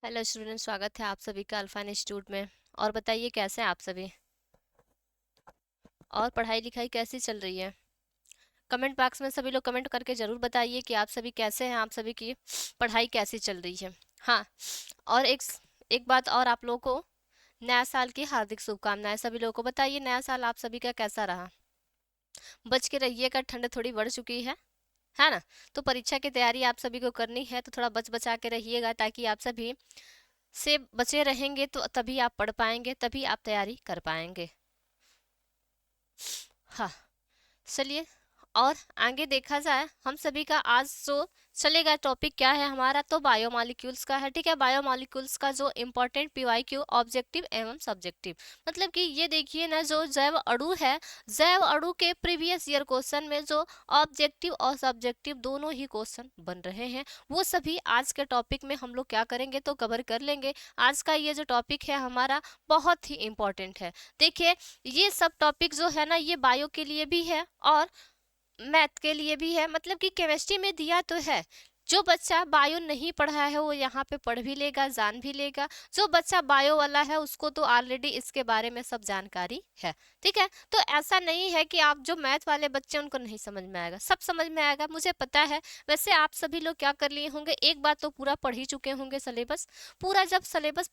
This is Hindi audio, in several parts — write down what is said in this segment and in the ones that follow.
हेलो स्टूडेंट, स्वागत है आप सभी का अल्फा इंस्टीट्यूट में। और बताइए कैसे हैं आप सभी, और पढ़ाई लिखाई कैसी चल रही है। कमेंट बॉक्स में सभी लोग कमेंट करके ज़रूर बताइए कि आप सभी कैसे हैं, आप सभी की पढ़ाई कैसी चल रही है। हाँ, और एक बात और, आप लोगों को नया साल की हार्दिक शुभकामनाएं। सभी लोगों को बताइए नया साल आप सभी का कैसा रहा। बच के रहिएगा, ठंड थोड़ी बढ़ चुकी है ना। तो परीक्षा की तैयारी आप सभी को करनी है, तो थोड़ा बच बचा के रहिएगा, ताकि आप सभी से बचे रहेंगे तो तभी आप पढ़ पाएंगे, तभी आप तैयारी कर पाएंगे। हाँ, चलिए, और आगे देखा जाए, हम सभी का आज जो चलेगा टॉपिक क्या है हमारा, तो बायोमॉलिक्यूल्स का है। ठीक है, बायोमॉलिक्यूल्स का जो इम्पोर्टेंट पीवाईक्यू ऑब्जेक्टिव एवं सब्जेक्टिव, मतलब कि ये देखिए ना, जो जैव अणु है, जैव अणु के प्रीवियस ईयर क्वेश्चन में जो ऑब्जेक्टिव और सब्जेक्टिव दोनों ही क्वेश्चन बन रहे हैं, वो सभी आज के टॉपिक में हम लोग क्या करेंगे, तो कवर कर लेंगे। आज का ये जो टॉपिक है हमारा बहुत ही इम्पोर्टेंट है। देखिए, ये सब टॉपिक जो है ना, ये बायो के लिए भी है और मैथ के लिए भी है। मतलब कि केमिस्ट्री में दिया तो है, जो बच्चा बायो नहीं पढ़ा है वो यहाँ पे पढ़ भी लेगा, जान भी लेगा। जो बच्चा बायो वाला है उसको तो ऑलरेडी इसके बारे में सब जानकारी है। ठीक है, तो ऐसा नहीं है कि आप जो मैथ वाले बच्चे उनको नहीं समझ में आएगा, सब समझ में आएगा, मुझे पता है। वैसे आप सभी लोग क्या कर लिए होंगे, एक बार तो पूरा पढ़ ही चुके होंगे सिलेबस। पूरा जब सिलेबस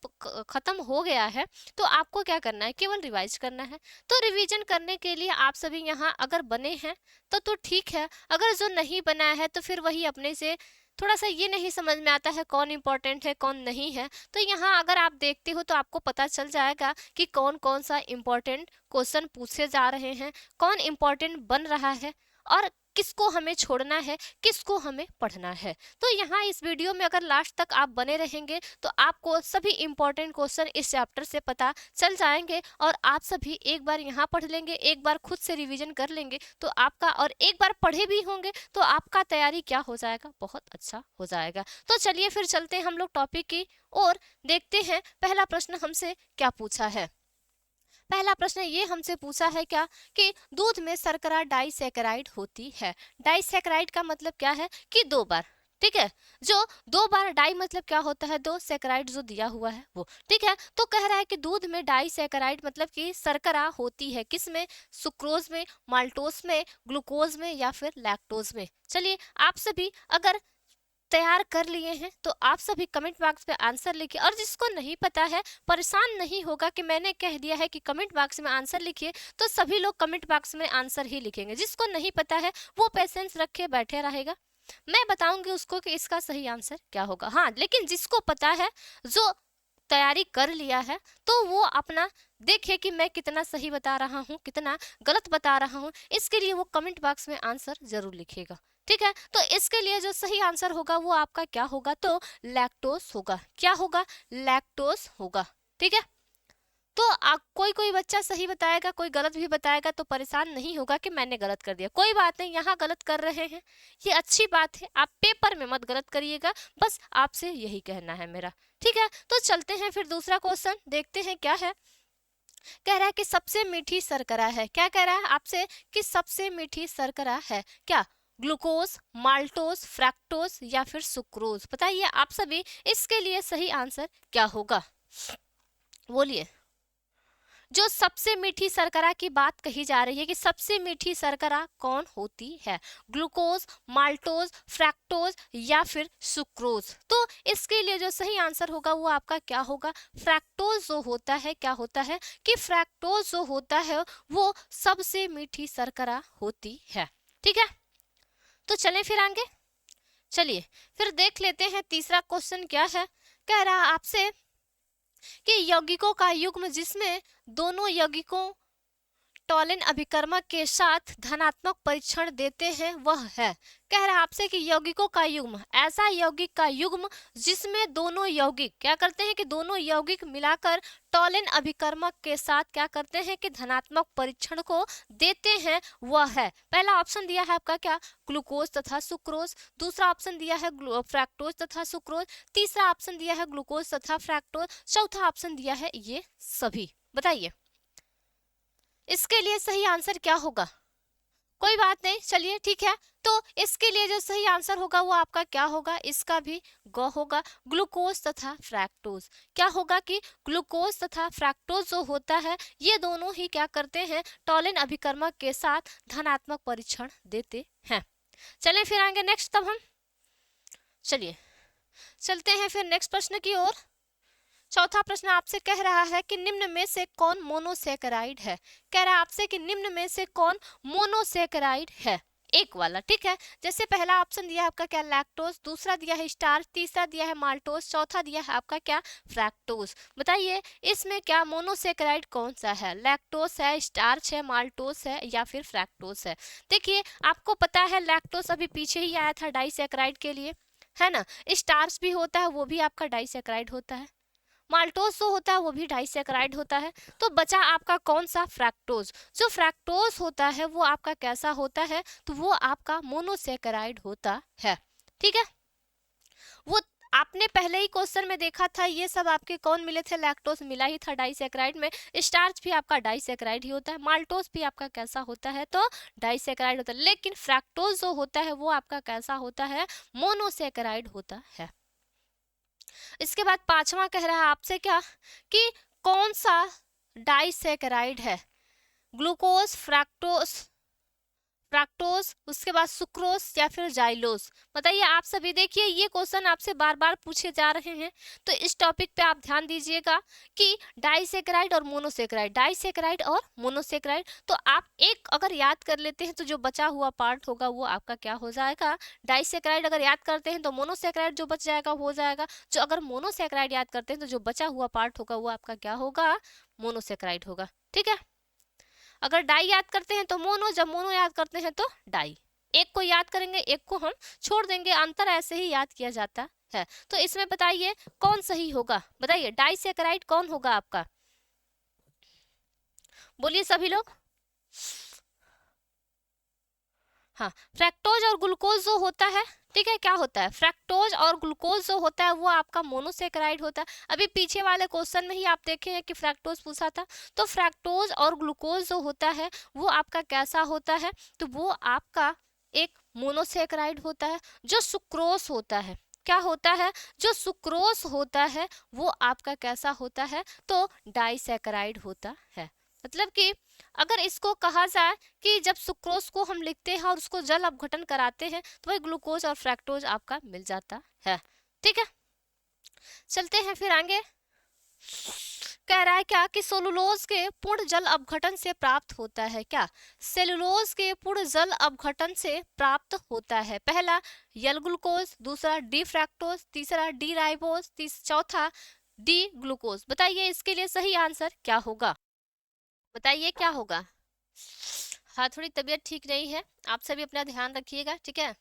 खत्म हो गया है तो आपको क्या करना है, केवल रिवाइज करना है। तो रिवीजन करने के लिए आप सभी यहाँ अगर बने हैं तो ठीक है, अगर जो नहीं बनाया है तो फिर वही अपने से थोड़ा सा ये नहीं समझ में आता है कौन इंपॉर्टेंट है कौन नहीं है। तो यहाँ अगर आप देखते हो तो आपको पता चल जाएगा कि कौन कौन सा इंपॉर्टेंट क्वेश्चन पूछे जा रहे हैं, कौन इंपॉर्टेंट बन रहा है, और किसको हमें छोड़ना है, किसको हमें पढ़ना है। तो यहाँ इस वीडियो में अगर लास्ट तक आप बने रहेंगे तो आपको सभी इंपॉर्टेंट क्वेश्चन इस चैप्टर से पता चल जाएंगे, और आप सभी एक बार यहाँ पढ़ लेंगे, एक बार खुद से रिवीजन कर लेंगे तो आपका, और एक बार पढ़े भी होंगे तो आपका तैयारी क्या हो जाएगा, बहुत अच्छा हो जाएगा। तो चलिए फिर चलते हैं हम लोग टॉपिक की और देखते हैं पहला प्रश्न हमसे क्या पूछा है। पहला प्रश्न ये हमसे पूछा है क्या, कि दूध में शर्करा डाइसैकेराइड होती है। डाइसैकेराइड का मतलब क्या है कि दो बार। ठीक है, जो दो बार, डाई मतलब क्या होता है, दो, सैकेराइड जो दिया हुआ है वो। ठीक है, तो कह रहा है कि दूध में डाइसैकेराइड मतलब कि शर्करा होती है, किस में, सुक्रोज में, माल्टोस में, ग्लूकोज में या फिर लैक्टोज में। चलिए, आप सभी अगर तैयार कर लिए हैं तो आप सभी कमेंट बॉक्स पे आंसर लिखिए, और जिसको नहीं पता है परेशान नहीं होगा कि मैंने कह दिया है कि कमेंट बॉक्स में आंसर लिखिए, तो सभी लोग कमेंट बॉक्स में आंसर ही लिखेंगे। जिसको नहीं पता है वो पेशेंस रखे बैठे रहेगा, मैं बताऊंगी उसको कि इसका सही आंसर क्या होगा। हाँ, लेकिन जिसको पता है, जो तैयारी कर लिया है, तो वो अपना देखिए कि मैं कितना सही बता रहा हूँ, कितना गलत बता रहा हूँ, इसके लिए वो कमेंट बॉक्स में आंसर जरूर लिखिएगा। ठीक है, तो इसके लिए जो सही आंसर होगा वो आपका क्या होगा, तो लैक्टोस होगा। क्या होगा, लैक्टोस होगा। ठीक है, तो कोई कोई बच्चा सही बताएगा, कोई गलत भी बताएगा, तो परेशान नहीं होगा कि मैंने गलत कर दिया। कोई बात नहीं, यहाँ गलत कर रहे हैं, ये अच्छी बात है, आप पेपर में मत गलत करिएगा, बस आपसे यही कहना है मेरा। ठीक है, तो चलते हैं फिर दूसरा क्वेश्चन देखते हैं क्या है। कह रहा है कि सबसे मीठी शर्करा है, क्या कह रहा है आपसे, कि सबसे मीठी शर्करा है क्या, ग्लूकोज, माल्टोज, फ्रैक्टोज या फिर सुक्रोज। बताइए आप सभी, इसके लिए सही आंसर क्या होगा, बोलिए। जो सबसे मीठी शर्करा की बात कही जा रही है कि सबसे मीठी शर्करा कौन होती है, ग्लूकोज, माल्टोज, फ्रैक्टोज या फिर सुक्रोज। तो इसके लिए जो सही आंसर होगा वो आपका क्या होगा, फ्रैक्टोज जो होता है, क्या होता है कि फ्रैक्टोज जो होता है वो सबसे मीठी शर्करा होती है। ठीक है, तो चलें फिर आगे, चलिए फिर देख लेते हैं तीसरा क्वेश्चन क्या है। कह रहा आपसे कि यौगिकों का युग्म जिसमें दोनों यौगिकों टॉलिन अभिकर्मक के साथ धनात्मक परीक्षण देते हैं वह है। कह रहा है आपसे कि यौगिकों का युग्म, ऐसा यौगिक का युग्म जिसमें दोनों यौगिक क्या करते हैं, कि दोनों यौगिक मिलाकर टॉलिन अभिकर्मक के साथ क्या करते हैं, कि धनात्मक परीक्षण को देते हैं वह है। पहला ऑप्शन दिया है आपका क्या, ग्लूकोज तथा सुक्रोज, दूसरा ऑप्शन दिया है फ्रैक्टोज तथा सुक्रोज, तीसरा ऑप्शन दिया है ग्लूकोज तथा फ्रैक्टोज, चौथा ऑप्शन दिया है ये सभी। बताइए इसके लिए सही आंसर क्या होगा। कोई बात नहीं, चलिए ठीक है, तो इसके लिए जो सही आंसर होगा वो आपका क्या होगा, इसका भी ग होगा, ग्लूकोज तथा फ्रैक्टोज। क्या होगा कि ग्लूकोज तथा फ्रैक्टोज जो होता है ये दोनों ही क्या करते हैं, टॉलिन अभिकर्मक के साथ धनात्मक परीक्षण देते हैं। चलें फिर आएंगे नेक्स्ट, तब हम चलिए चलते हैं फिर नेक्स्ट प्रश्न की ओर। चौथा प्रश्न आपसे कह रहा है कि निम्न में से कौन मोनोसेकेराइड है। कह रहा है आपसे कि निम्न में से कौन मोनोसेकेराइड है, एक वाला, ठीक है। जैसे पहला ऑप्शन दिया है आपका क्या, लैक्टोज, दूसरा दिया है स्टार्च, तीसरा दिया है माल्टोज, चौथा दिया है आपका क्या, फ्रैक्टोज। बताइए इसमें क्या मोनोसेकेराइड कौन सा है, लैक्टोज है, स्टार्च है, माल्टोज है या फिर फ्रैक्टोज है। देखिए आपको पता है लैक्टोज अभी पीछे ही आया था डाइसेकेराइड के लिए, है ना। स्टार्च भी होता है वो भी आपका डाइसेकेराइड होता है, माल्टोज जो होता है वो भी डाइसेकेराइड होता है। तो बचा आपका कौन सा, फ्रैक्टोज। जो फ्रैक्टोज होता है वो आपका कैसा होता है, तो वो आपका मोनोसेकेराइड होता है, ठीक है। वो आपने पहले ही क्वेश्चन में देखा था, ये सब आपके कौन मिले थे, लैक्टोज मिला ही था डाइसेकेराइड में, स्टार्च भी आपका डाइसेकेराइड ही होता है, माल्टोज भी आपका कैसा होता है, तो डाइसेकेराइड होता है। लेकिन फ्रैक्टोज जो होता है वो आपका कैसा होता है, मोनोसेकेराइड होता है। इसके बाद पांचवा कह रहा है आपसे क्या, कि कौन सा डाइसेकेराइड है, ग्लूकोज, फ्रैक्टोज, उसके बाद सुक्रोज या फिर जाइलोज। बताइए आप सभी, देखिए ये क्वेश्चन आपसे बार बार पूछे जा रहे हैं, तो इस टॉपिक पे आप ध्यान दीजिएगा कि डाइसेकेराइड और मोनोसेकेराइड, डाइसेकेराइड और मोनोसेकेराइड। तो आप एक अगर याद कर लेते हैं तो जो बचा हुआ पार्ट होगा वो आपका क्या हो जाएगा, डाइसेकेराइड। अगर याद करते हैं तो मोनोसेकेराइड जो बच जाएगा हो जाएगा, जो अगर मोनोसेकेराइड याद करते हैं तो जो बचा हुआ पार्ट होगा वो आपका क्या होगा, मोनोसेकेराइड होगा, ठीक है। अगर डाई याद करते हैं तो मोनो, जब मोनो याद करते हैं तो डाई। एक को याद करेंगे एक को हम छोड़ देंगे, अंतर ऐसे ही याद किया जाता है। तो इसमें बताइए कौन सही होगा, बताइए डाइसेकेराइड कौन होगा आपका, बोलिए सभी लोग। हाँ, फ्रैक्टोज और ग्लूकोज जो होता है, ठीक है, क्या होता है, फ्रैक्टोज और ग्लूकोज जो होता है वो आपका मोनोसेकेराइड होता है। अभी पीछे वाले क्वेश्चन में ही आप देखे हैं कि फ्रैक्टोज पूछा था, तो फ्रैक्टोज और ग्लूकोज जो होता है वो आपका कैसा होता है, तो वो आपका एक मोनोसेकेराइड होता है। जो सुक्रोज होता है, क्या होता है, जो सुक्रोज होता है वो आपका कैसा होता है, तो डाइसेकेराइड होता है। मतलब कि अगर इसको कहा जाए कि जब सुक्रोज को हम लिखते हैं और उसको जल अपघटन कराते हैं तो वही ग्लूकोज और फ्रैक्टोज आपका मिल जाता है, ठीक है। चलते हैं फिर आगे, कह रहा है क्या कि सेलुलोज के पूर्ण जल अपघटन से प्राप्त होता है, क्या, सेलुलोज के पूर्ण जल अपघटन से प्राप्त होता है। पहला यल ग्लूकोज, दूसरा डी फ्रैक्टोज, तीसरा डी राइबोज, चौथा डी ग्लूकोज। बताइए इसके लिए सही आंसर क्या होगा, बताइए क्या होगा। हाँ थोड़ी तबीयत ठीक नहीं है, आप सभी अपना ध्यान रखिएगा, ठीक है।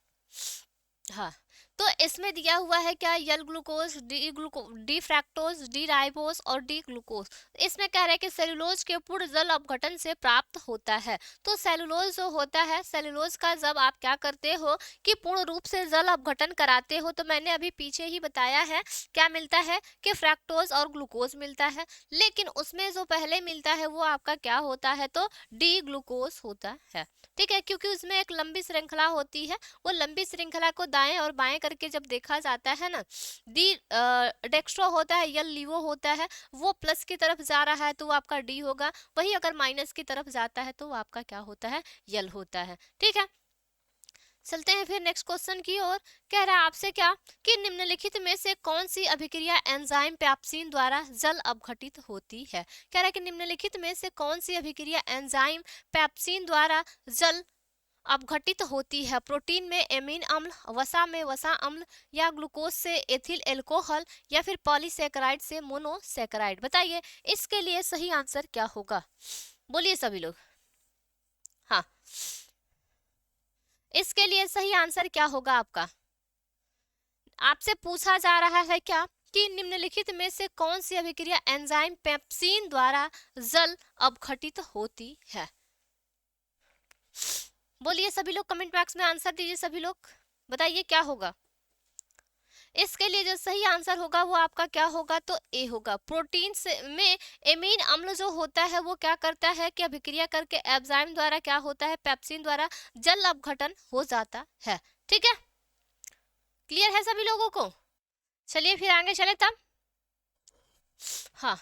हाँ, तो इसमें दिया हुआ है क्या, L glucose, D fructose, D ribose और डी ग्लूकोज। इसमें कह रहे हैं कि सेलुलोज के पूर्ण जल अपघटन से प्राप्त होता है। तो सेलुलोज जो होता है, सेलुलोज का जब आप क्या करते हो कि पूर्ण रूप से जल अपघटन कराते हो, तो मैंने अभी पीछे ही बताया है क्या मिलता है कि फ्रैक्टोज और ग्लूकोज मिलता है, लेकिन उसमें जो पहले मिलता है वो आपका क्या होता है, तो डी ग्लूकोज होता है, ठीक है। क्योंकि उसमें एक लंबी श्रृंखला होती है, वो लंबी श्रृंखला को दाएं और बाएं करके जब देखा जाता है ना, डी डेक्स्ट्रो होता है, यल लीवो होता है, वो प्लस की तरफ जा रहा है तो वो आपका डी होगा, वही अगर माइनस की तरफ जाता है तो वो आपका क्या होता है, यल होता है, ठीक है। चलते हैं फिर नेक्स्ट क्वेश्चन की ओर। कह रहा है आपसे क्या कि निम्नलिखित में से कौन सी अभिक्रिया एंजाइम पैप्सिन द्वारा जल अपघटित होती है। कह रहा है कि निम्नलिखित में से कौन सी अभिक्रिया एंजाइम पैप्सिन द्वारा जल अपघटित होती है। प्रोटीन में एमीन अम्ल, वसा में वसा अम्ल, या ग्लूकोज से एथिल एल्कोहल, या फिर पॉलीसेकेराइड से मोनोसेकेराइड। बताइए इसके लिए सही आंसर क्या होगा, बोलिए सभी लोग। हाँ, इसके लिए सही आंसर क्या होगा आपका, आपसे पूछा जा रहा है क्या कि निम्नलिखित में से कौन सी अभिक्रिया एंजाइम पेप्सिन द्वारा जल अपघटित होती है। बोलिए सभी लोग, कमेंट बॉक्स में आंसर दीजिए सभी लोग, बताइए क्या होगा। इसके लिए जो सही आंसर होगा वो आपका क्या होगा, तो ए होगा। प्रोटीन से में एमीन अम्ल जो होता है वो क्या करता है कि अभिक्रिया करके एंजाइम द्वारा क्या होता है, पेप्सिन द्वारा जल अपघटन हो जाता है। ठीक है, क्लियर है सभी लोगों को? चलिए फिर आगे चले तब। हाँ,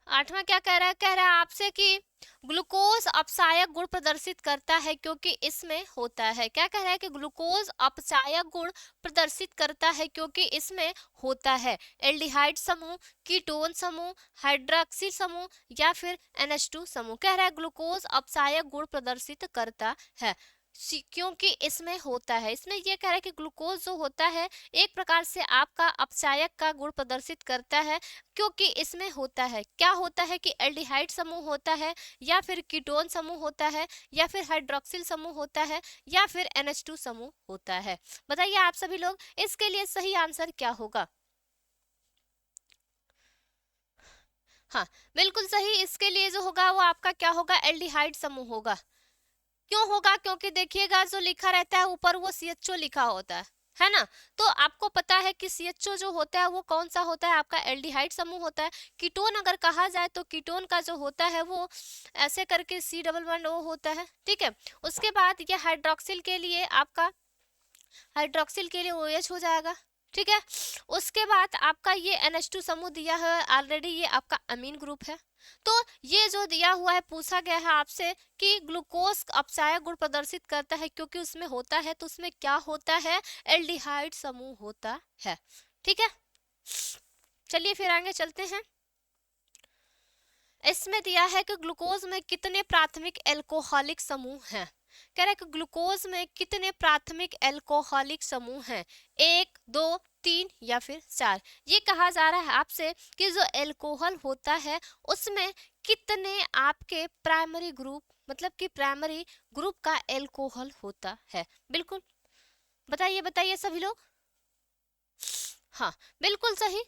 आठवां क्या कह रहा है, कह रहा है आपसे कि ग्लूकोज अपचायक गुण प्रदर्शित करता है क्योंकि इसमें होता है, क्या कह रहा है कि ग्लूकोज अपचायक गुण प्रदर्शित करता है क्योंकि इसमें होता है एल्डिहाइड समूह, कीटोन समूह, हाइड्रॉक्सिल समूह या फिर NH2 समूह। कह रहा है ग्लूकोज अपचायक गुण प्रदर्शित करता है क्योंकि इसमें होता है। इसमें यह कह रहा है कि ग्लूकोज जो होता है एक प्रकार से आपका अपचायक का गुण प्रदर्शित करता है क्योंकि इसमें होता है, क्या होता है कि एल्डिहाइड समूह होता है या फिर कीटोन समूह होता है या फिर हाइड्रोक्सिल समूह होता है या फिर NH2 समूह होता है। बताइए आप सभी लोग, इसके लिए सही आंसर क्या होगा? हाँ, बिल्कुल सही। इसके लिए जो होगा वो आपका क्या होगा, एल्डिहाइड समूह होगा। क्यों होगा? क्योंकि देखिएगा जो लिखा रहता है ऊपर वो CHO लिखा होता है ना। तो आपको पता है कि CHO जो होता है वो कौन सा होता है, आपका एल्डिहाइड समूह होता है। कीटोन अगर कहा जाए तो कीटोन का जो होता है वो ऐसे करके C+O होता है। ठीक है, उसके बाद ये हाइड्रोक्सिल के लिए आपका हाइड्रोक्सिल के लिए OH हो जाएगा। ठीक है, उसके बाद आपका ये NH2 समूह दिया है ऑलरेडी, ये आपका अमीन ग्रुप है। तो ये जो दिया हुआ है, पूछा गया है आपसे कि ग्लूकोज अपचायक गुण प्रदर्शित करता है क्योंकि उसमें होता है, तो उसमें क्या होता है, एल्डिहाइड समूह होता है। ठीक है, चलिए फिर आगे चलते हैं। इसमें दिया है कि ग्लूकोज में कितने प्राथमिक एल्कोहलिक समूह हैं। कह रहा है कि ग्लूकोज में कितने प्राथमिक एल्कोहलिक समूह हैं, 1, 2, 3 या फिर 4। ये कहा जा रहा है आपसे कि जो एल्कोहल होता है उसमें कितने आपके प्राइमरी ग्रुप, मतलब कि प्राइमरी ग्रुप का एल्कोहल होता है। बिल्कुल, बताइए बताइए सभी लोग। हाँ, बिल्कुल सही।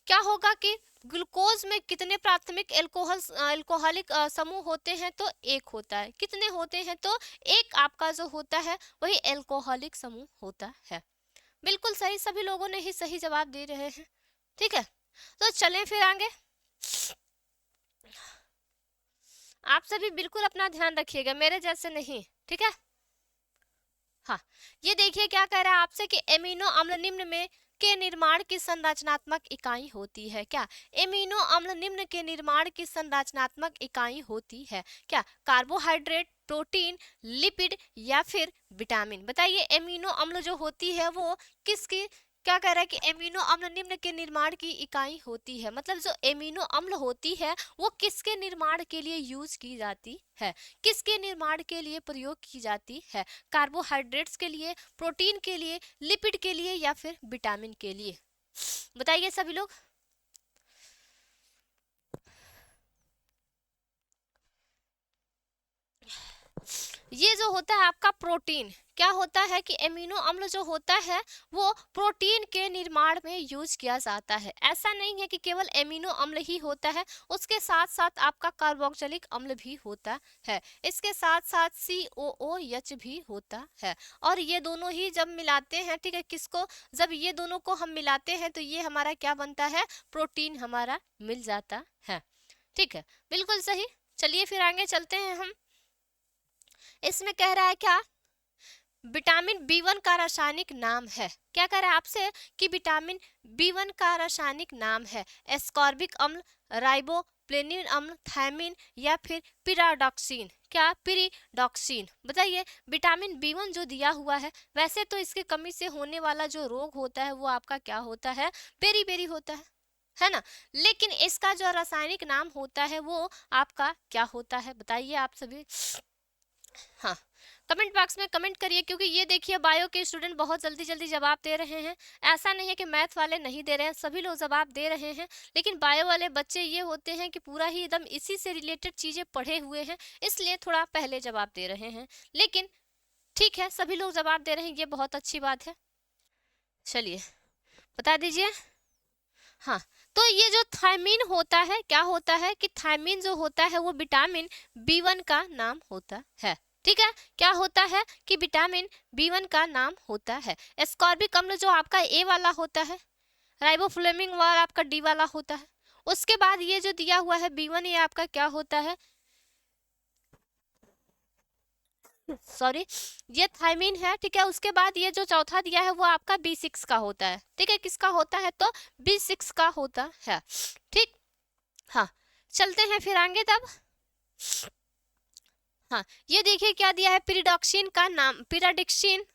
क्या होगा कि ग्लूकोज में कितने प्राथमिक एल्कोहलिक समूह होते हैं, तो एक होता है। कितने होते हैं, तो एक आपका जो होता है वही एल्कोहलिक समूह होता है। बिल्कुल सही, सभी लोगों ने ही सही जवाब दे रहे हैं। ठीक है, तो चलें फिर आगे। आप सभी बिल्कुल अपना ध्यान रखिएगा, मेरे जैसे नहीं। ठीक है, हाँ, ये देखिए क्या कह रहा है आपसे कि एमिनो अम्ल निम्न में के निर्माण की संरचनात्मक इकाई होती है। क्या? एमिनो अम्ल निम्न के निर्माण की संरचनात्मक इकाई होती है। क्या? कार्बोहाइड्रेट, प्रोटीन, लिपिड या फिर विटामिन। बताइए एमिनो अम्ल जो होती है वो किसकी, क्या कह रहा है कि एमिनो अम्ल निम्न के निर्माण की इकाई होती है। मतलब जो एमिनो अम्ल होती है वो किसके निर्माण के लिए यूज की जाती है, किसके निर्माण के लिए प्रयोग की जाती है? कार्बोहाइड्रेट्स के लिए, प्रोटीन के लिए, लिपिड के लिए या फिर विटामिन के लिए। बताइए सभी लोग। ये जो होता है आपका प्रोटीन, क्या होता है कि एमिनो अम्ल जो होता है वो प्रोटीन के निर्माण में यूज किया जाता है। ऐसा नहीं है कि केवल एमिनो अम्ल ही होता है, उसके साथ साथ आपका कार्बोक्सिलिक अम्ल भी होता है, इसके साथ साथ COOH भी होता है। और ये दोनों ही जब मिलाते हैं, ठीक है, किसको, जब ये दोनों को हम मिलाते हैं तो ये हमारा क्या बनता है, प्रोटीन हमारा मिल जाता है। ठीक है, बिल्कुल सही। चलिए फिर आगे चलते हैं हम। इसमें कह रहा है क्या, विटामिन B1 का रासायनिक नाम है। क्या कह रहा है आपसे कि विटामिन B1 का रासायनिक नाम है एस्कॉर्बिक अम्ल, राइबोप्लेनिन अम्ल, थायमिन या फिर पिराडॉक्सिन। क्या? पिरिडॉक्सिन। बताइए विटामिन B1 जो दिया हुआ है, वैसे तो इसके कमी से होने वाला जो रोग होता है वो आपका क्या होता है, बेरी होता है ना। लेकिन इसका जो रासायनिक नाम होता है वो आपका क्या होता है, बताइए आप सभी। हाँ, कमेंट बॉक्स में कमेंट करिए, क्योंकि ये देखिए बायो के स्टूडेंट बहुत जल्दी जल्दी जवाब दे रहे हैं। ऐसा नहीं है कि मैथ वाले नहीं दे रहे हैं, सभी लोग जवाब दे रहे हैं। लेकिन बायो वाले बच्चे ये होते हैं कि पूरा ही एकदम इसी से रिलेटेड चीज़ें पढ़े हुए हैं, इसलिए थोड़ा पहले जवाब दे रहे हैं। लेकिन ठीक है, सभी लोग जवाब दे रहे हैं, ये बहुत अच्छी बात है। चलिए बता दीजिए। हाँ, तो ये जो थायमीन होता है, क्या होता है कि थायमीन जो होता है वो विटामिन B1 का नाम होता है। ठीक है, क्या होता है कि विटामिन B1 का नाम होता है। एस्कॉर्बिक अम्ल जो आपका ए वाला होता है, राइबोफ्लेविन वाला आपका डी वाला होता है। उसके बाद ये जो दिया हुआ है B1, ये आपका क्या होता है, सॉरी, ये थायमीन है। ठीक है, उसके बाद ये जो चौथा दिया है वो आपका B6 का होता है। ठीक है, किसका होता है, तो B6 का होता है। ठीक, हाँ, चलते हैं फिर आगे तब। हाँ, ये देखिए क्या दिया है, पिरिडॉक्सिन का नाम, पिराडिक्सिन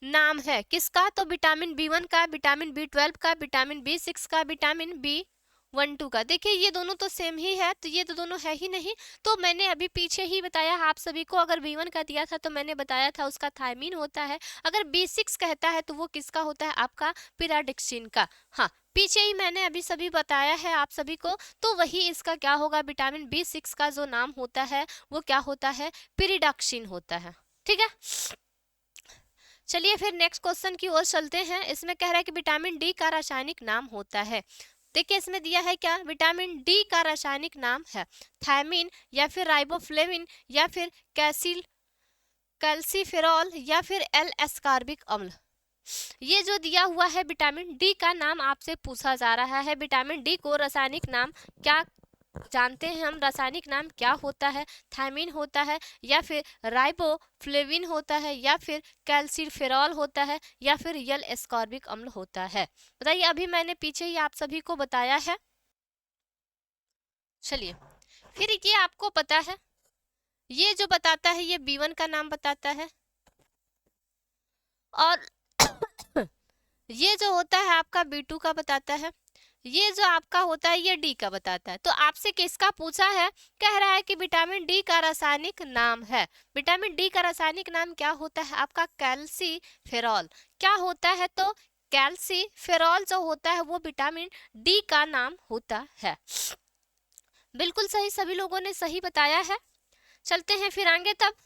नाम है किसका, तो विटामिन B1 का, विटामिन B12 का, विटामिन B6 का, विटामिन B12 का। देखिए ये दोनों तो सेम ही है, तो ये तो दोनों है ही नहीं। तो मैंने अभी पीछे ही बताया आप सभी को, अगर B1 का दिया था तो मैंने बताया था उसका थायमीन होता है, अगर B6 कहता है तो वो किसका होता है, आपका पिराडिक्सिन का। हाँ, पीछे ही मैंने अभी सभी बताया है आप सभी को, तो वही इसका क्या होगा, विटामिन B6 का जो नाम होता है वो क्या होता है, पिरिडॉक्सिन होता है। ठीक है, चलिए फिर नेक्स्ट क्वेश्चन की ओर चलते हैं। इसमें कह रहा है कि विटामिन डी का रासायनिक नाम होता है। देखिए इसमें दिया है क्या, विटामिन डी का रासायनिक नाम है थायमीन, या फिर राइबोफ्लेविन, या फिर कैल्सीफेरॉल, या फिर एल एस्कॉर्बिक अम्ल। ये जो दिया हुआ है विटामिन डी का नाम आपसे पूछा जा रहा है। विटामिन डी को रासायनिक नाम क्या जानते हैं हम, रासायनिक नाम क्या होता है, थायमीन होता है, या फिर राइबोफ्लेविन होता है, या फिर कैल्सीफेरॉल होता है, या फिर यल एस्कॉर्बिक अम्ल होता है। बताइए, अभी मैंने पीछे ही आप सभी को बताया है। चलिए फिर ये आपको पता है, ये जो बताता है ये B1 का नाम बताता है, और ये जो होता है आपका B2 का बताता है, ये जो आपका होता है ये डी का बताता है। तो आपसे किसका पूछा है, कह रहा है कि विटामिन डी का रासायनिक नाम है। विटामिन डी का रासायनिक नाम क्या होता है, आपका कैल्सीफेरॉल। क्या होता है, तो कैल्सीफेरॉल जो होता है वो विटामिन डी का नाम होता है। बिल्कुल सही, सभी लोगों ने सही बताया है। चलते हैं फिर आगे तब।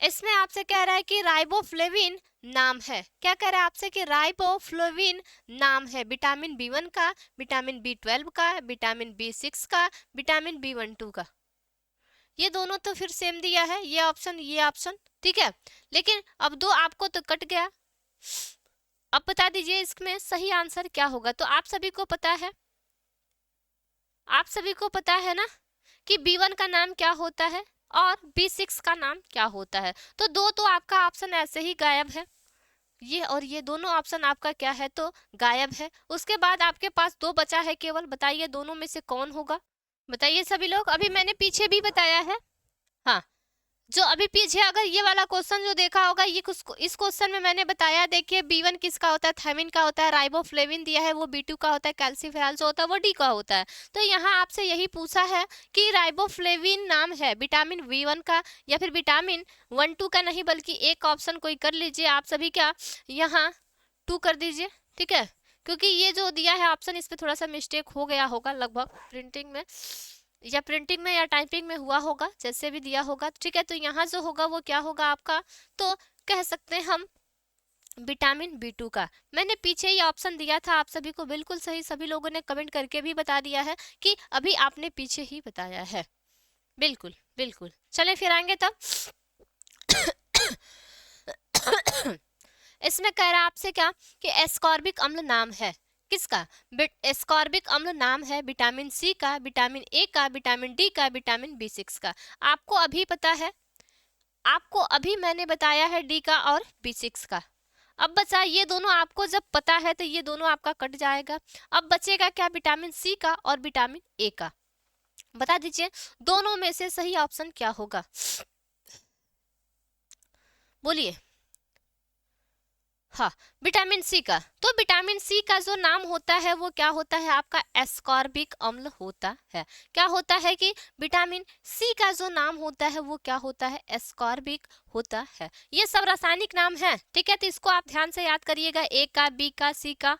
इसमें आपसे कह रहा है कि राइबोफ्लेविन नाम है। क्या कह रहा है आपसे कि राइबोफ्लेविन नाम है विटामिन B1 का, विटामिन B12 का, विटामिन B6 का, विटामिन B12 का। ये दोनों तो फिर सेम दिया है, ये ऑप्शन ये ऑप्शन। ठीक है, लेकिन अब दो आपको तो कट गया। अब बता दीजिए इसमें सही आंसर क्या होगा। तो आप सभी को पता है, आप सभी को पता है ना कि B1 का नाम क्या होता है और B6 का नाम क्या होता है। तो दो तो आपका ऑप्शन ऐसे ही गायब है, ये और ये दोनों ऑप्शन आपका क्या है, तो गायब है। उसके बाद आपके पास दो बचा है केवल। बताइए दोनों में से कौन होगा, बताइए सभी लोग। अभी मैंने पीछे भी बताया है, हाँ, जो अभी पीछे अगर ये वाला क्वेश्चन जो देखा होगा, ये इस क्वेश्चन में मैंने बताया, देखिए B1 किसका होता है, थायमीन का होता है, राइबोफ्लेविन दिया है वो B2 का होता है, कैल्सीफेरॉल जो होता है वो डी का होता है। तो यहाँ आपसे यही पूछा है कि राइबोफ्लेविन नाम है विटामिन B1 का, या फिर विटामिन 1-2 का नहीं, बल्कि एक ऑप्शन कोई कर लीजिए आप सभी, क्या यहाँ 2 कर दीजिए। ठीक है, क्योंकि ये जो दिया है ऑप्शन, इस पर थोड़ा सा मिस्टेक हो गया होगा लगभग, प्रिंटिंग में या टाइपिंग में हुआ होगा, जैसे भी दिया होगा। ठीक है, तो यहाँ जो होगा वो क्या होगा आपका, तो कह सकते हैं हम विटामिन B2 का। मैंने पीछे ही ऑप्शन दिया था आप सभी को, बिल्कुल सही, सभी लोगों ने कमेंट करके भी बता दिया है कि अभी आपने पीछे ही बताया है। बिल्कुल बिल्कुल, चले फिर आएंगे तब। इसमें कह रहा है आपसे क्या कि एस्कॉर्बिक अम्ल नाम है किसका, एस्कॉर्बिक अम्ल नाम है विटामिन C का, विटामिन A का, विटामिन D का, विटामिन B6 का। आपको अभी पता है, आपको अभी मैंने बताया है D का और B6 का। अब बचा ये दोनों, आपको जब पता है तो ये दोनों आपका कट जाएगा। अब बचेगा क्या, विटामिन C का और विटामिन A का। बता दीजिए दोनों में से सही ऑप्शन क्या होगा, बोलिए। हाँ, विटामिन C का। तो विटामिन C का जो नाम होता है वो क्या होता है, आपका एस्कॉर्बिक अम्ल होता है। क्या होता है कि विटामिन C का जो नाम होता है वो क्या होता है, एस्कॉर्बिक होता है। ये सब रासायनिक नाम है। ठीक है, तो इसको आप ध्यान से याद करिएगा, A का, B का, C का,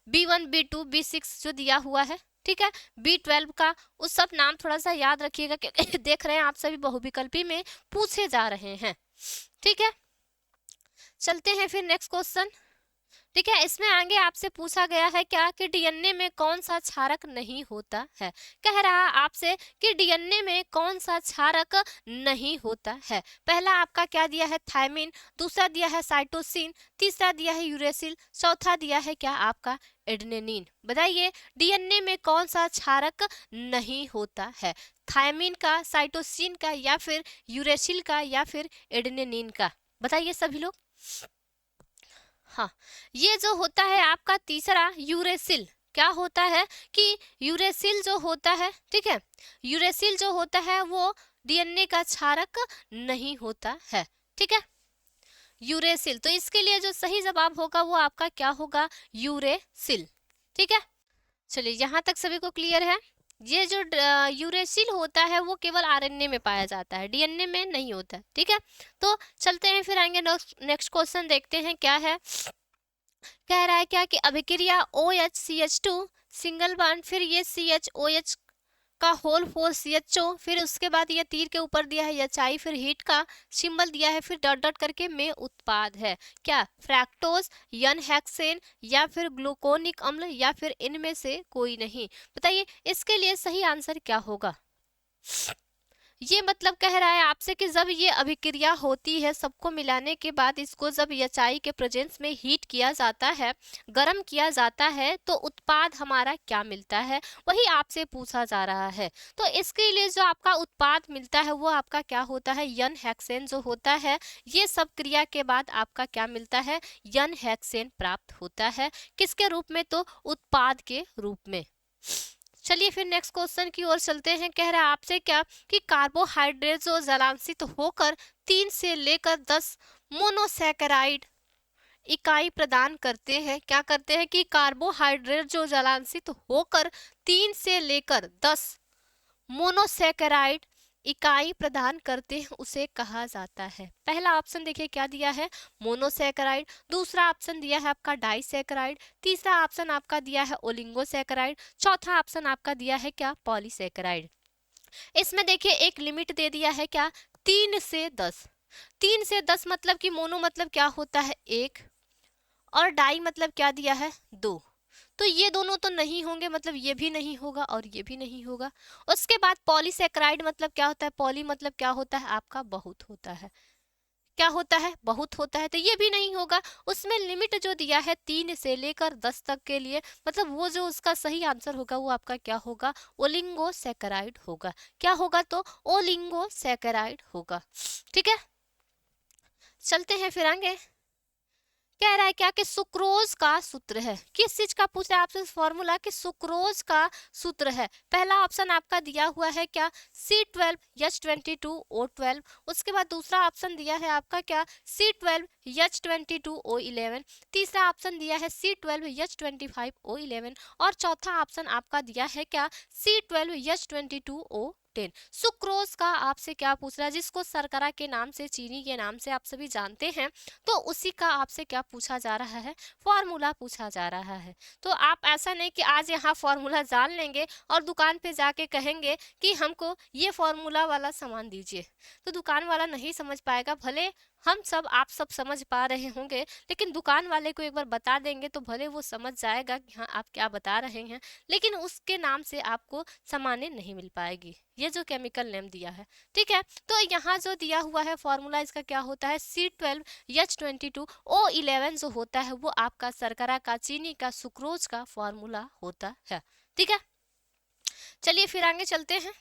B1, B2, B6 जो दिया हुआ है। ठीक है, B12 का, उस सब नाम थोड़ा सा याद रखिएगा, क्योंकि देख रहे हैं आप सभी बहुविकल्पी में पूछे जा रहे हैं। ठीक है, चलते हैं फिर नेक्स्ट क्वेश्चन। ठीक है। इसमें आगे आपसे पूछा गया है क्या कि डीएनए में कौन सा क्षारक नहीं होता है। कह रहा है आपसे कि डीएनए में कौन सा क्षारक नहीं होता है। पहला आपका क्या दिया है, थायमिन, दूसरा दिया है साइटोसिन, तीसरा दिया है यूरेसिल, चौथा दिया है क्या आपका एडेनिन। बताइए डीएनए में कौन सा क्षारक नहीं होता है, थायमिन का, साइटोसिन का, या फिर यूरेसिल का, या फिर एडेनिन का। बताइए सभी लोग। हाँ, ये जो होता है आपका तीसरा यूरेसिल, क्या होता है कि यूरेसिल जो होता है, ठीक है, यूरेसिल जो होता है वो डीएनए का क्षारक नहीं होता है। ठीक है, यूरेसिल। तो इसके लिए जो सही जवाब होगा वो आपका क्या होगा, यूरेसिल। ठीक है, चलिए यहाँ तक सभी को क्लियर है। ये जो यूरेसिल होता है वो केवल आरएनए में पाया जाता है, डीएनए में नहीं होता। ठीक है, तो चलते हैं फिर आएंगे नेक्स्ट क्वेश्चन देखते हैं क्या है। कह रहा है क्या कि अभिक्रिया OHCH2 सिंगल बॉन्ड, फिर ये CHOH का होल 4 CHO, फिर उसके बाद ये तीर के ऊपर दिया है HI, फिर हीट का सिंबल दिया है, फिर डॉट डॉट करके में उत्पाद है क्या, फ्रैक्टोज, यन हेक्सेन, या फिर ग्लूकोनिक अम्ल, या फिर इनमें से कोई नहीं। बताइए इसके लिए सही आंसर क्या होगा। ये मतलब कह रहा है आपसे कि जब ये अभिक्रिया होती है, सबको मिलाने के बाद इसको जब एचआई के प्रेजेंस में हीट किया जाता है, गर्म किया जाता है, तो उत्पाद हमारा क्या मिलता है, वही आपसे पूछा जा रहा है। तो इसके लिए जो आपका उत्पाद मिलता है वो आपका क्या होता है, यन हेक्सेन जो होता है। ये सब क्रिया के बाद आपका क्या मिलता है, यन हेक्सेन प्राप्त होता है। किसके रूप में, तो उत्पाद के रूप में। चलिए फिर नेक्स्ट क्वेश्चन की ओर चलते हैं। कह रहा है आपसे क्या कि कार्बोहाइड्रेट जो जलांशित होकर 3 से लेकर 10 मोनोसैकेराइड इकाई प्रदान करते हैं, क्या करते हैं कि कार्बोहाइड्रेट जो जलांशित होकर 3 से लेकर 10 मोनोसैकेराइड इकाई प्रदान करते हैं, उसे कहा जाता है। पहला ऑप्शन देखिए क्या दिया है, मोनोसैकेराइड, दूसरा ऑप्शन दिया है आपका डाइसैकेराइड, तीसरा ऑप्शन आपका दिया है ओलिगोसैकेराइड, चौथा ऑप्शन आपका दिया है क्या, पॉलीसैकेराइड। इसमें देखिए एक लिमिट दे दिया है क्या, 3 से 10। 3 से 10 मतलब कि मोनो मतलब क्या होता है 1, और डाई मतलब क्या दिया है 2। तो ये दोनों तो नहीं होंगे, मतलब ये भी नहीं होगा और ये भी नहीं होगा। उसके बाद पॉलीसैकेराइड मतलब क्या होता है, पॉली मतलब क्या होता है आपका बहुत होता है, क्या होता है बहुत होता है, तो ये भी नहीं होगा। उसमें लिमिट जो दिया है 3 से लेकर 10 तक के लिए, मतलब वो जो उसका सही आंसर होगा वो आपका क्या होगा, ओलिगोसैकेराइड होगा। क्या होगा, तो ओलिगोसैकेराइड होगा। ठीक है, चलते हैं फिर आगे। कह रहा है क्या कि सुक्रोज का सूत्र है, किस चीज का पूछ रहा है आपसे, फॉर्मूला कि सुक्रोज का सूत्र है। पहला ऑप्शन आपका दिया हुआ है क्या, C12H22O12, उसके बाद दूसरा ऑप्शन दिया है आपका क्या, C12H22O11, तीसरा ऑप्शन दिया है C12H25O11, और चौथा ऑप्शन आपका दिया है क्या, C12H22O10। सुक्रोज का आपसे क्या पूछ रहा है, जिसको शर्करा के नाम से, चीनी के नाम से आप सभी जानते हैं, तो उसी का आपसे क्या पूछा जा रहा है, फॉर्मूला पूछा जा रहा है। तो आप ऐसा नहीं कि आज यहाँ फॉर्मूला जान लेंगे और दुकान पे जाके कहेंगे कि हमको ये फॉर्मूला वाला सामान दीजिए, तो दुकान वाला नहीं समझ पाएगा। भले हम सब आप सब समझ पा रहे होंगे, लेकिन दुकान वाले को एक बार बता देंगे तो भले वो समझ जाएगा कि हाँ आप क्या बता रहे हैं, लेकिन उसके नाम से आपको सामानें नहीं मिल पाएगी, ये जो केमिकल नेम दिया है। ठीक है, तो यहाँ जो दिया हुआ है फॉर्मूला इसका क्या होता है, C12H22O11 जो होता है वो आपका शर्करा का, चीनी का, सुक्रोज का फॉर्मूला होता है। ठीक है, चलिए फिर आगे चलते हैं।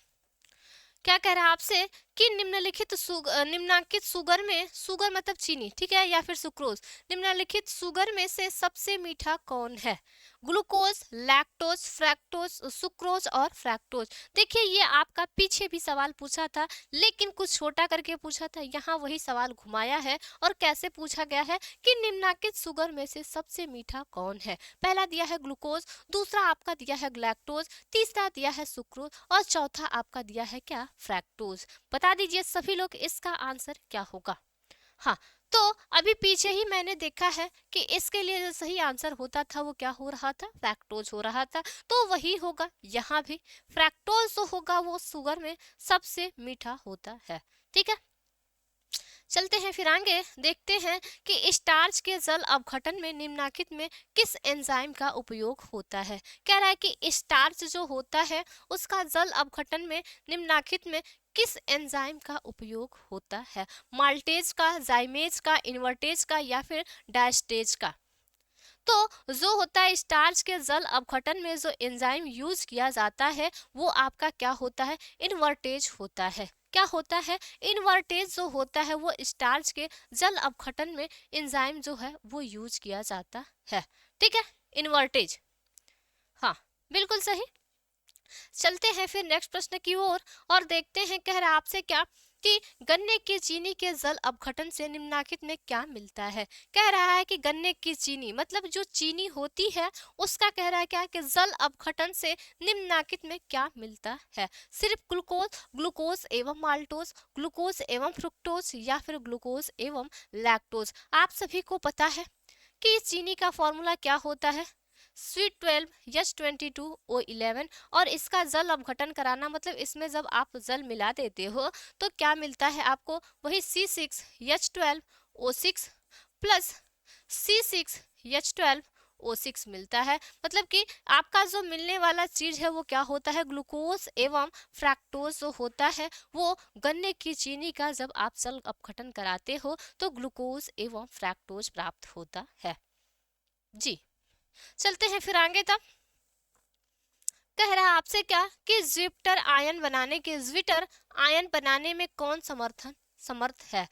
क्या कह रहा है आपसे कि निम्नलिखित शुगर में, शुगर मतलब चीनी, ठीक है, या फिर सुक्रोज, निम्नलिखित शुगर में से सबसे मीठा कौन है, ग्लूकोज, लैक्टोज, फ्रैक्टोज, सुक्रोज और फ्रैक्टोज। देखिए ये आपका पीछे भी सवाल पूछा था, लेकिन कुछ छोटा करके पूछा था, यहाँ वही सवाल घुमाया है। और कैसे पूछा गया है कि निम्नलिखित शुगर में से सबसे मीठा कौन है। पहला दिया है ग्लूकोज, दूसरा आपका दिया है लैक्टोज, तीसरा दिया है सुक्रोज, और चौथा आपका दिया है क्या, फ्रैक्टोज। बता दीजिए सभी लोग इसका आंसर क्या होगा। हाँ, तो अभी पीछे ही मैंने देखा है कि इसके लिए जो सही आंसर होता था वो क्या हो रहा था, फ्रैक्टोज हो रहा था, तो वही होगा यहाँ भी। फ्रैक्टोज जो होगा वो शुगर में सबसे मीठा होता है। ठीक है, चलते हैं फिर आगे, देखते हैं कि स्टार्च के जल अपघटन में निम्नलिखित में किस एंजाइम का उपयोग होता है। कह रहा है कि स्टार्च जो होता है उसका जल अपघटन में निम्नलिखित में किस एंजाइम का उपयोग होता है। माल्टेज का, जाइमेज का, इन्वर्टेज का या फिर डायस्टेज का। तो जो होता है स्टार्च के जल अपघटन में जो एंजाइम यूज किया जाता है वो आपका क्या होता है, इन्वर्टेज होता है। क्या होता है, इन्वर्टेज जो होता है वो स्टार्च के जल अपघटन में एंजाइम जो है वो यूज किया जाता है। ठीक है, इन्वर्टेज। हाँ, बिल्कुल सही। चलते हैं फिर नेक्स्ट प्रश्न की ओर और देखते हैं, कह रहा है आपसे क्या कि गन्ने की चीनी के जल अपघटन से निम्नलिखित में क्या मिलता है। कह रहा है कि गन्ने की चीनी मतलब जो चीनी होती है उसका कह रहा है क्या कि जल अपघटन से निम्नलिखित में क्या मिलता है। सिर्फ ग्लूकोज, ग्लूकोज एवं माल्टोज, ग्लूकोज एवं फ्रुक्टोज या फिर ग्लूकोज एवं लैक्टोज। आप सभी को पता है कि चीनी का फॉर्मूला क्या होता है, C12H22O11। और इसका जल अपघटन कराना मतलब इसमें जब आप जल मिला देते हो तो क्या मिलता है आपको, वही C6H12O6 प्लस C6H12O6 मिलता है। मतलब कि आपका जो मिलने वाला चीज है वो क्या होता है, ग्लूकोज एवं फ्रैक्टोज जो होता है वो गन्ने की चीनी का जब आप जल अपघटन कराते हो तो ग्लूकोज एवं फ्रैक्टोज प्राप्त होता है। जी, चलते हैं फिर आगे। तब कह रहा है आपसे क्या कि ज्विटर आयन बनाने में कौन समर्थ है।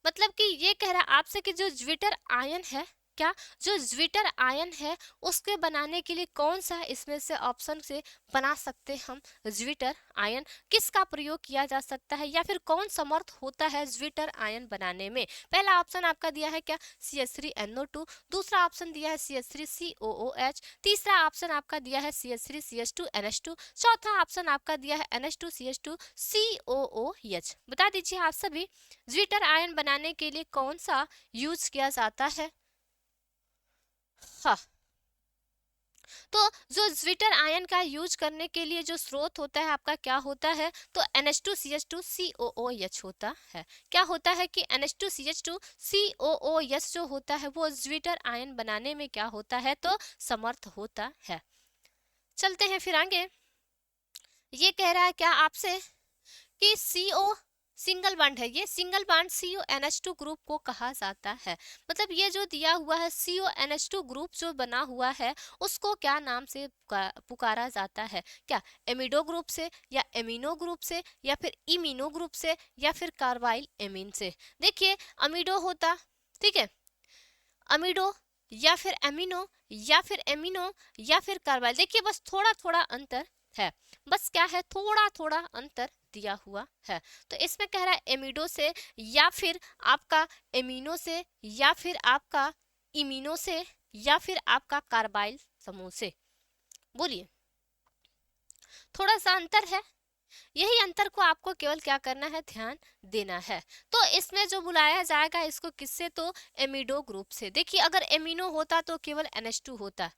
मतलब कि ये कह रहा है आपसे कि जो ज्विटर आयन है, क्या जो ज्विटर आयन है उसके बनाने के लिए कौन सा इसमें से ऑप्शन से बना सकते हम ज्विटर आयन, किसका प्रयोग किया जा सकता है या फिर कौन समर्थ होता है ज्विटर आयन बनाने में। पहला ऑप्शन आपका दिया है क्या, CH3NO2, दूसरा ऑप्शन दिया है CH3COOH, तीसरा ऑप्शन आपका दिया है CH3CH2NH2, चौथा ऑप्शन आपका दिया है NH2CH2COOH। बता दीजिए आप सभी ज्विटर आयन बनाने के लिए कौन सा यूज किया जाता है। हाँ, तो जो ज्विटर आयन का यूज करने के लिए जो स्रोत होता है आपका क्या होता है, तो NH2CH2COOH होता है। क्या होता है कि NH2CH2COOH जो होता है वो ज्विटर आयन बनाने में क्या होता है, तो समर्थ होता है। चलते हैं फिर आगे, ये कह रहा है क्या आपसे कि CO सिंगल बॉन्ड है, ये सिंगल बॉन्ड CONH2 ग्रुप को कहा जाता है। मतलब ये जो दिया हुआ है CONH2 ग्रुप जो बना हुआ है उसको क्या नाम से पुकारा जाता है, क्या एमिडो ग्रुप से या एमिनो ग्रुप से या फिर इमिनो ग्रुप से या फिर कार्बाइल एमीन से। देखिए अमिडो होता, ठीक है, अमिडो या फिर एमिनो या फिर एमिनो या फिर कार्बाइल। देखिए बस थोड़ा थोड़ा अंतर है, बस क्या है, थोड़ा थोड़ा अंतर दिया हुआ है। तो इसमें कह रहा है एमिडो से या फिर आपका एमिनो से या फिर आपका इमिनो से या फिर आपका कार्बाइल समूह से। बोलिए, थोड़ा सा अंतर है, यही अंतर को आपको केवल क्या करना है, ध्यान देना है। तो इसमें जो बुलाया जाएगा इसको किससे, तो एमिडो ग्रुप से। देखिए अगर एमिनो होता तो केवल NH2 होता,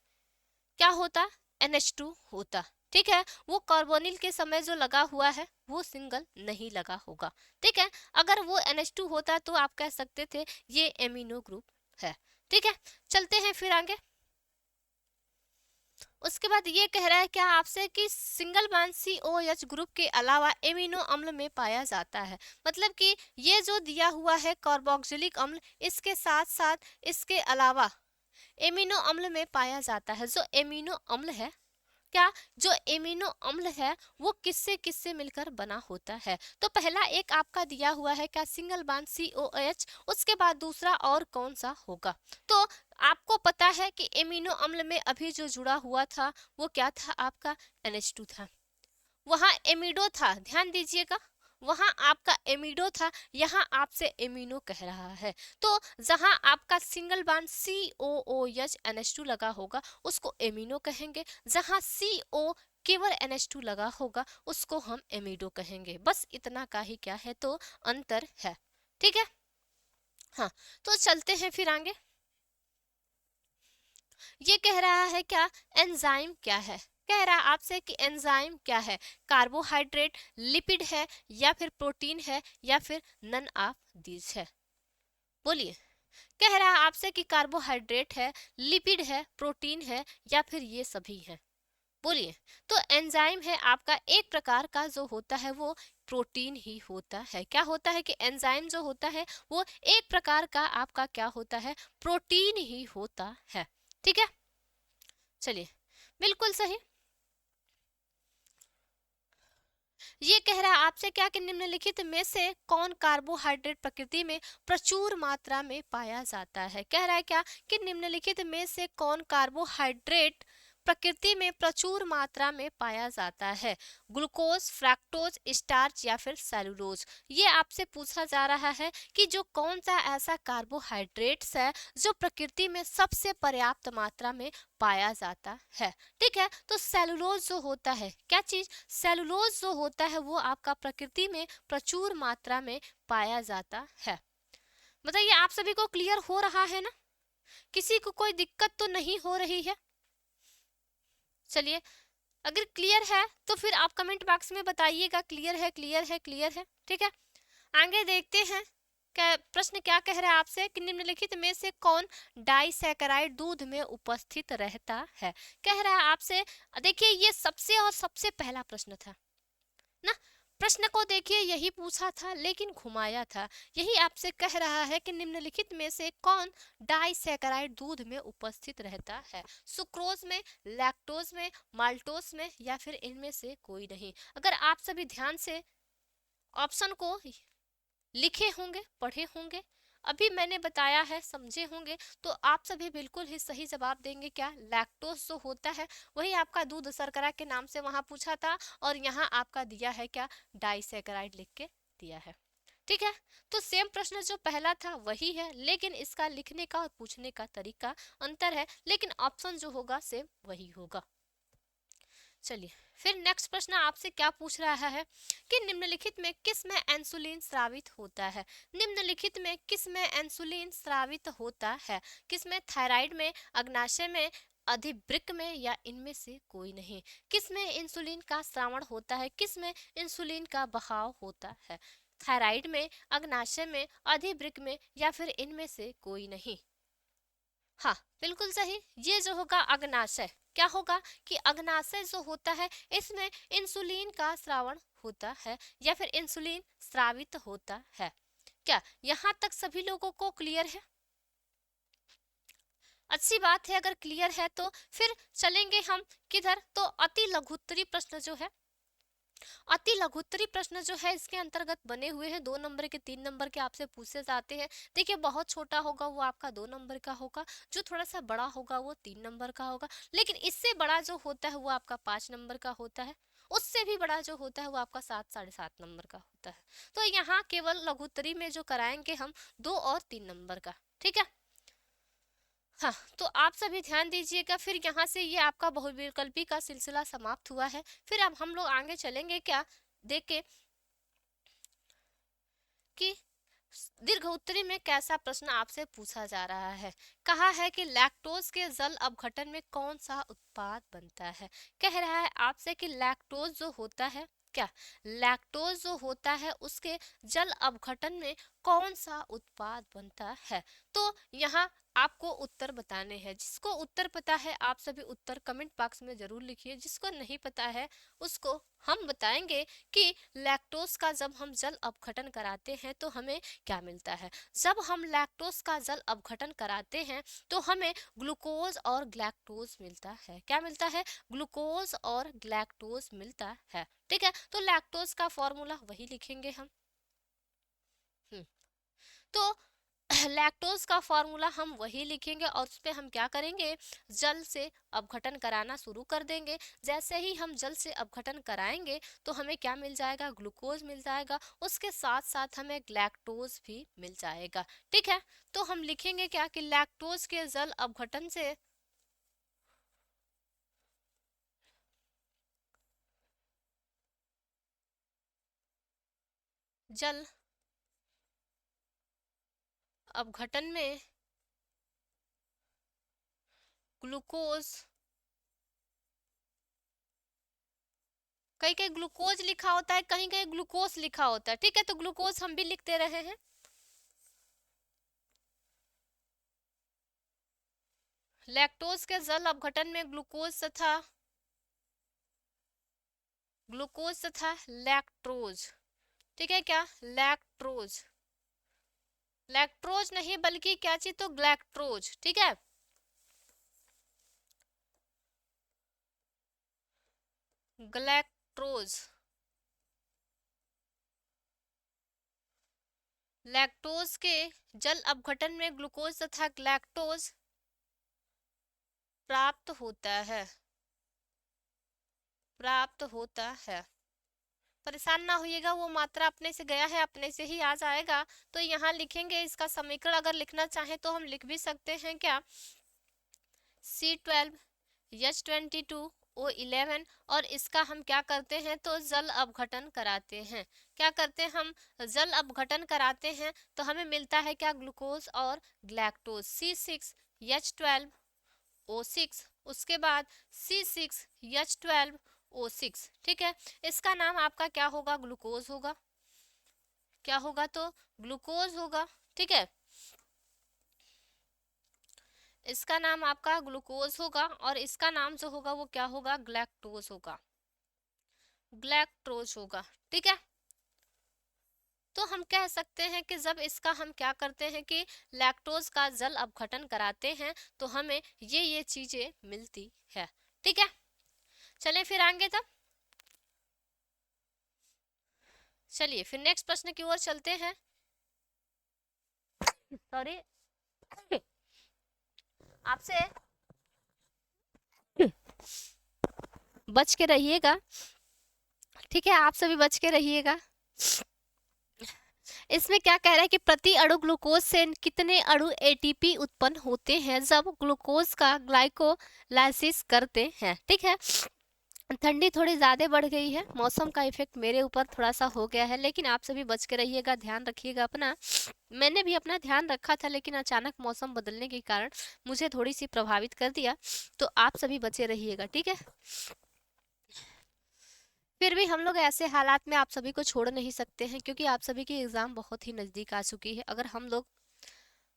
क्या होता, NH2 होता। ठीक है, वो कार्बोनिल के समय जो लगा हुआ है वो सिंगल नहीं लगा होगा। ठीक है, अगर वो NH2 होता तो आप कह सकते थे ये एमिनो ग्रुप है। ठीक है, चलते हैं फिर आगे। उसके बाद ये कह रहा है क्या आपसे कि सिंगल बॉन्ड COH ग्रुप के अलावा एमिनो अम्ल में पाया जाता है। मतलब कि ये जो दिया हुआ है कार्बोक्सिलिक अम्ल, इसके साथ साथ इसके अलावा एमिनो अम्ल में पाया जाता है। जो एमिनो अम्ल है, क्या जो एमिनो अम्ल है वो किससे किससे मिलकर बना होता है। तो पहला एक आपका दिया हुआ है क्या, सिंगल बॉन्ड COH, उसके बाद दूसरा और कौन सा होगा। तो आपको पता है कि एमिनो अम्ल में अभी जो जुड़ा हुआ था वो क्या था, आपका NH2 था। वहां एमिडो था, ध्यान दीजिएगा, वहां आपका एमिडो था, यहाँ आपसे एमिनो कह रहा है। तो जहां आपका सिंगल बॉन्ड COOH NH2 लगा होगा उसको एमिनो कहेंगे, जहां CO केवल NH2 लगा होगा उसको हम एमिडो कहेंगे। बस इतना का ही क्या है, तो अंतर है। ठीक है, हाँ, तो चलते हैं फिर आगे। ये कह रहा है क्या, एंजाइम क्या है। कह रहा है आपसे कि एंजाइम क्या है, कार्बोहाइड्रेट, लिपिड है या फिर प्रोटीन है या फिर नन ऑफ दीज है। बोलिए। कह रहा है आपसे कि कार्बोहाइड्रेट है, लिपिड है, प्रोटीन है, या फिर ये सभी है। बोलिए। तो एंजाइम है आपका एक प्रकार का जो होता है वो प्रोटीन ही होता है। क्या होता है कि एंजाइम जो होता है वो एक प्रकार का आपका क्या होता है, प्रोटीन ही होता है। ठीक है, चलिए, बिल्कुल सही। ये कह रहा है आपसे क्या कि निम्नलिखित में से कौन कार्बोहाइड्रेट प्रकृति में प्रचुर मात्रा में पाया जाता है। कह रहा है क्या कि निम्नलिखित में से कौन कार्बोहाइड्रेट प्रकृति में प्रचुर मात्रा में पाया जाता है। ग्लूकोज, फ्रैक्टोज, स्टार्च या फिर सेलुलोज। ये आपसे पूछा जा रहा है कि जो कौन सा ऐसा कार्बोहाइड्रेट्स है जो प्रकृति में सबसे पर्याप्त मात्रा में पाया जाता है। ठीक है, तो सेलुलोज जो होता है, क्या चीज, सेलुलोज जो होता है वो आपका प्रकृति में प्रचुर मात्रा में पाया जाता है। बताइए, आप सभी को क्लियर हो रहा है ना? किसी को कोई दिक्कत तो नहीं हो रही है? चलिए, अगर क्लियर है तो फिर आप कमेंट बॉक्स में बताइएगा क्लियर है, क्लियर है, क्लियर है। ठीक है, आगे देखते हैं। क्या प्रश्न क्या कह रहा है आपसे कि निम्नलिखित में से कौन डाइसैकेराइड दूध में उपस्थित रहता है। कह रहा है आपसे, देखिए ये सबसे और सबसे पहला प्रश्न था ना। प्रश्न को देखिए, यही पूछा था लेकिन घुमाया था। यही आपसे कह रहा है कि निम्नलिखित में से कौन डाइसैकेराइड दूध में उपस्थित रहता है। सुक्रोज में, लैक्टोज में, माल्टोज में, या फिर इनमें से कोई नहीं। अगर आप सभी ध्यान से ऑप्शन को लिखे होंगे, पढ़े होंगे, अभी मैंने बताया है, समझे होंगे, तो आप सभी बिल्कुल ही सही जवाब देंगे। क्या, लैक्टोज जो होता है वही आपका दूध शर्करा के नाम से वहां पूछा था, और यहाँ आपका दिया है क्या, डाइसैकेराइड लिख के दिया है। ठीक है, तो सेम प्रश्न जो पहला था वही है, लेकिन इसका लिखने का और पूछने का तरीका अंतर है, लेकिन ऑप्शन जो होगा सेम वही होगा। चलिए, फिर नेक्स्ट प्रश्न आपसे क्या पूछ रहा है कि निम्नलिखित में किस में इंसुलिन स्रावित होता है। निम्नलिखित में किस में इंसुलिन स्रावित होता है। किस में, थायराइड में, अग्नाशय में, अधिवृक्क में, या इनमें से कोई नहीं। किस में इंसुलिन का स्रावण होता है, किस में इंसुलिन का बहाव होता है। थायराइड में, अग्नाशय में, अधिवृक्क में, या फिर इनमें से कोई नहीं। हाँ, बिल्कुल सही। ये जो होगा अग्नाशय, क्या होगा कि अग्नाशय जो होता है इसमें इंसुलिन का स्रावण होता है, या फिर इंसुलिन स्रावित होता है। क्या यहाँ तक सभी लोगों को क्लियर है? अच्छी बात है, अगर क्लियर है तो फिर चलेंगे हम किधर, तो अति लघुत्तरी प्रश्न जो है, अति लघुत्तरी प्रश्न जो है इसके अंतर्गत बने हुए हैं। 2 नंबर के, 3 नंबर के आपसे पूछे जाते हैं। देखिए, बहुत छोटा होगा वो आपका 2 नंबर का होगा, जो थोड़ा सा बड़ा होगा वो 3 नंबर का होगा, लेकिन इससे बड़ा जो होता है वो आपका 5 नंबर का होता है, उससे भी बड़ा जो होता है वो आपका 7, 7.5 नंबर का होता है। तो यहाँ केवल लघुत्तरी में जो कराएंगे हम 2 और 3 नंबर का। ठीक है, हाँ, तो आप सभी ध्यान दीजिएगा। फिर यहाँ से ये आपका बहुविकल्पी का सिलसिला समाप्त हुआ है। फिर अब हम लोग आगे चलेंगे क्या, देख के कि दीर्घ उत्तरी में कैसा प्रश्न आपसे पूछा जा रहा है। कहा है कि लैक्टोज के जल अपघटन में कौन सा उत्पाद बनता है। कह रहा है आपसे कि लैक्टोज जो होता है, क्या, लैक्टोज जो होता है उसके जल अपघटन में कौन सा उत्पाद बनता है। तो यहाँ आपको उत्तर बताने हैं। जिसको उत्तर पता है आप सभी उत्तर कमेंट बॉक्स में जरूर लिखिए। जिसको नहीं पता है उसको हम बताएंगे कि लैक्टोज का जब हम जल अपघटन कराते हैं तो हमें क्या मिलता है। जब हम लैक्टोज का जल अपघटन कराते हैं तो हमें ग्लूकोज और ग्लैक्टोज मिलता है। क्या मिलता है, ग्लूकोज और ग्लैक्टोज मिलता है। ठीक है, तो लैक्टोज का फॉर्मूला वही लिखेंगे हम। तो लैक्टोज का फॉर्मूला हम वही लिखेंगे, और उस पर हम क्या करेंगे, जल से अपघटन कराना शुरू कर देंगे। जैसे ही हम जल से अपघटन कराएंगे तो हमें क्या मिल जाएगा, ग्लूकोज मिल जाएगा, उसके साथ साथ हमें ग्लैक्टोज भी मिल जाएगा। ठीक है, तो हम लिखेंगे क्या कि लैक्टोज के जल अपघटन से जल अपघटन में ग्लूकोज, कहीं कहीं ग्लूकोज लिखा होता है, कहीं कहीं ग्लूकोज लिखा होता है। ठीक है, तो ग्लूकोज हम भी लिख दे रहे हैं। लैक्टोज के जल अपघटन में ग्लूकोज तथा लैक्टोज, ठीक है क्या, लैक्टोज, लैक्टोज नहीं बल्कि क्या चीज, तो ग्लैक्टोज, ठीक है, ग्लैक्टोज, लैक्टोज के जल अपघटन में ग्लूकोज तथा लैक्टोज प्राप्त होता है। परेशान ना होइएगा, वो मात्रा अपने से गया है, अपने से ही आ जाएगा। तो यहाँ लिखेंगे इसका समीकरण, अगर लिखना चाहें तो हम लिख भी सकते हैं क्या, C12H22O11, और इसका हम क्या करते हैं, तो जल अपघटन कराते हैं। क्या करते हैं हम, जल अपघटन कराते हैं, तो हमें मिलता है क्या, ग्लूकोज और ग्लैक्टोज, C6H12O6, उसके बाद C6H12O6, ठीक है। इसका नाम आपका क्या होगा, ग्लूकोज होगा, क्या होगा, तो ग्लूकोज होगा, ठीक है, इसका नाम आपका ग्लूकोज होगा, और इसका नाम जो होगा वो क्या होगा, ग्लैक्टोज होगा, ग्लैक्टोज होगा, ठीक है। तो हम कह सकते हैं कि जब इसका हम क्या करते हैं कि लैक्टोज का जल अपघटन कराते हैं, तो हमें ये चीजें मिलती है, ठीक है। चलें फिर आगे, तब चलिए फिर नेक्स्ट प्रश्न की ओर चलते हैं। सॉरी, आपसे बच के रहिएगा, ठीक है, आप सभी बच के रहिएगा। इसमें क्या कह रहा है कि प्रति अणु ग्लूकोज से कितने अणु एटीपी उत्पन्न होते हैं जब ग्लूकोज का ग्लाइकोलाइसिस करते हैं, ठीक है। ठंडी थोड़ी ज़्यादा बढ़ गई है, मौसम का इफेक्ट मेरे ऊपर थोड़ा सा हो गया है, लेकिन आप सभी बच के रहिएगा, ध्यान रखिएगा अपना। मैंने भी अपना ध्यान रखा था, लेकिन अचानक मौसम बदलने के कारण मुझे थोड़ी सी प्रभावित कर दिया, तो आप सभी बचे रहिएगा, ठीक है। फिर भी हम लोग ऐसे हालात में आप सभी को छोड़ नहीं सकते हैं, क्योंकि आप सभी की एग्ज़ाम बहुत ही नज़दीक आ चुकी है। अगर हम लोग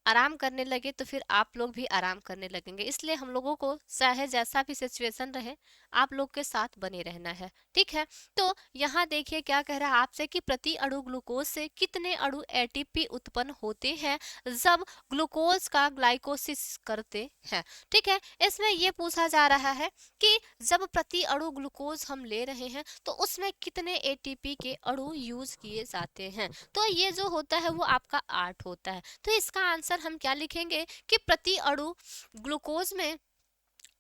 आराम करने लगे तो फिर आप लोग भी आराम करने लगेंगे, इसलिए हम लोगों को चाहे जैसा भी सिचुएशन रहे, आप लोग के साथ बने रहना है, ठीक है। तो यहाँ देखिए क्या कह रहा है आपसे कि प्रति अणु ग्लूकोज से कितने अणु एटीपी उत्पन्न होते हैं जब ग्लूकोज का ग्लाइकोसिस करते हैं, ठीक है। इसमें यह पूछा जा रहा है कि जब प्रति अणु ग्लूकोज हम ले रहे हैं तो उसमें कितने एटीपी के अणु यूज किए जाते हैं, तो ये जो होता है वो आपका 8 होता है। तो इसका आंसर हम क्या लिखेंगे कि प्रति अणु ग्लूकोज में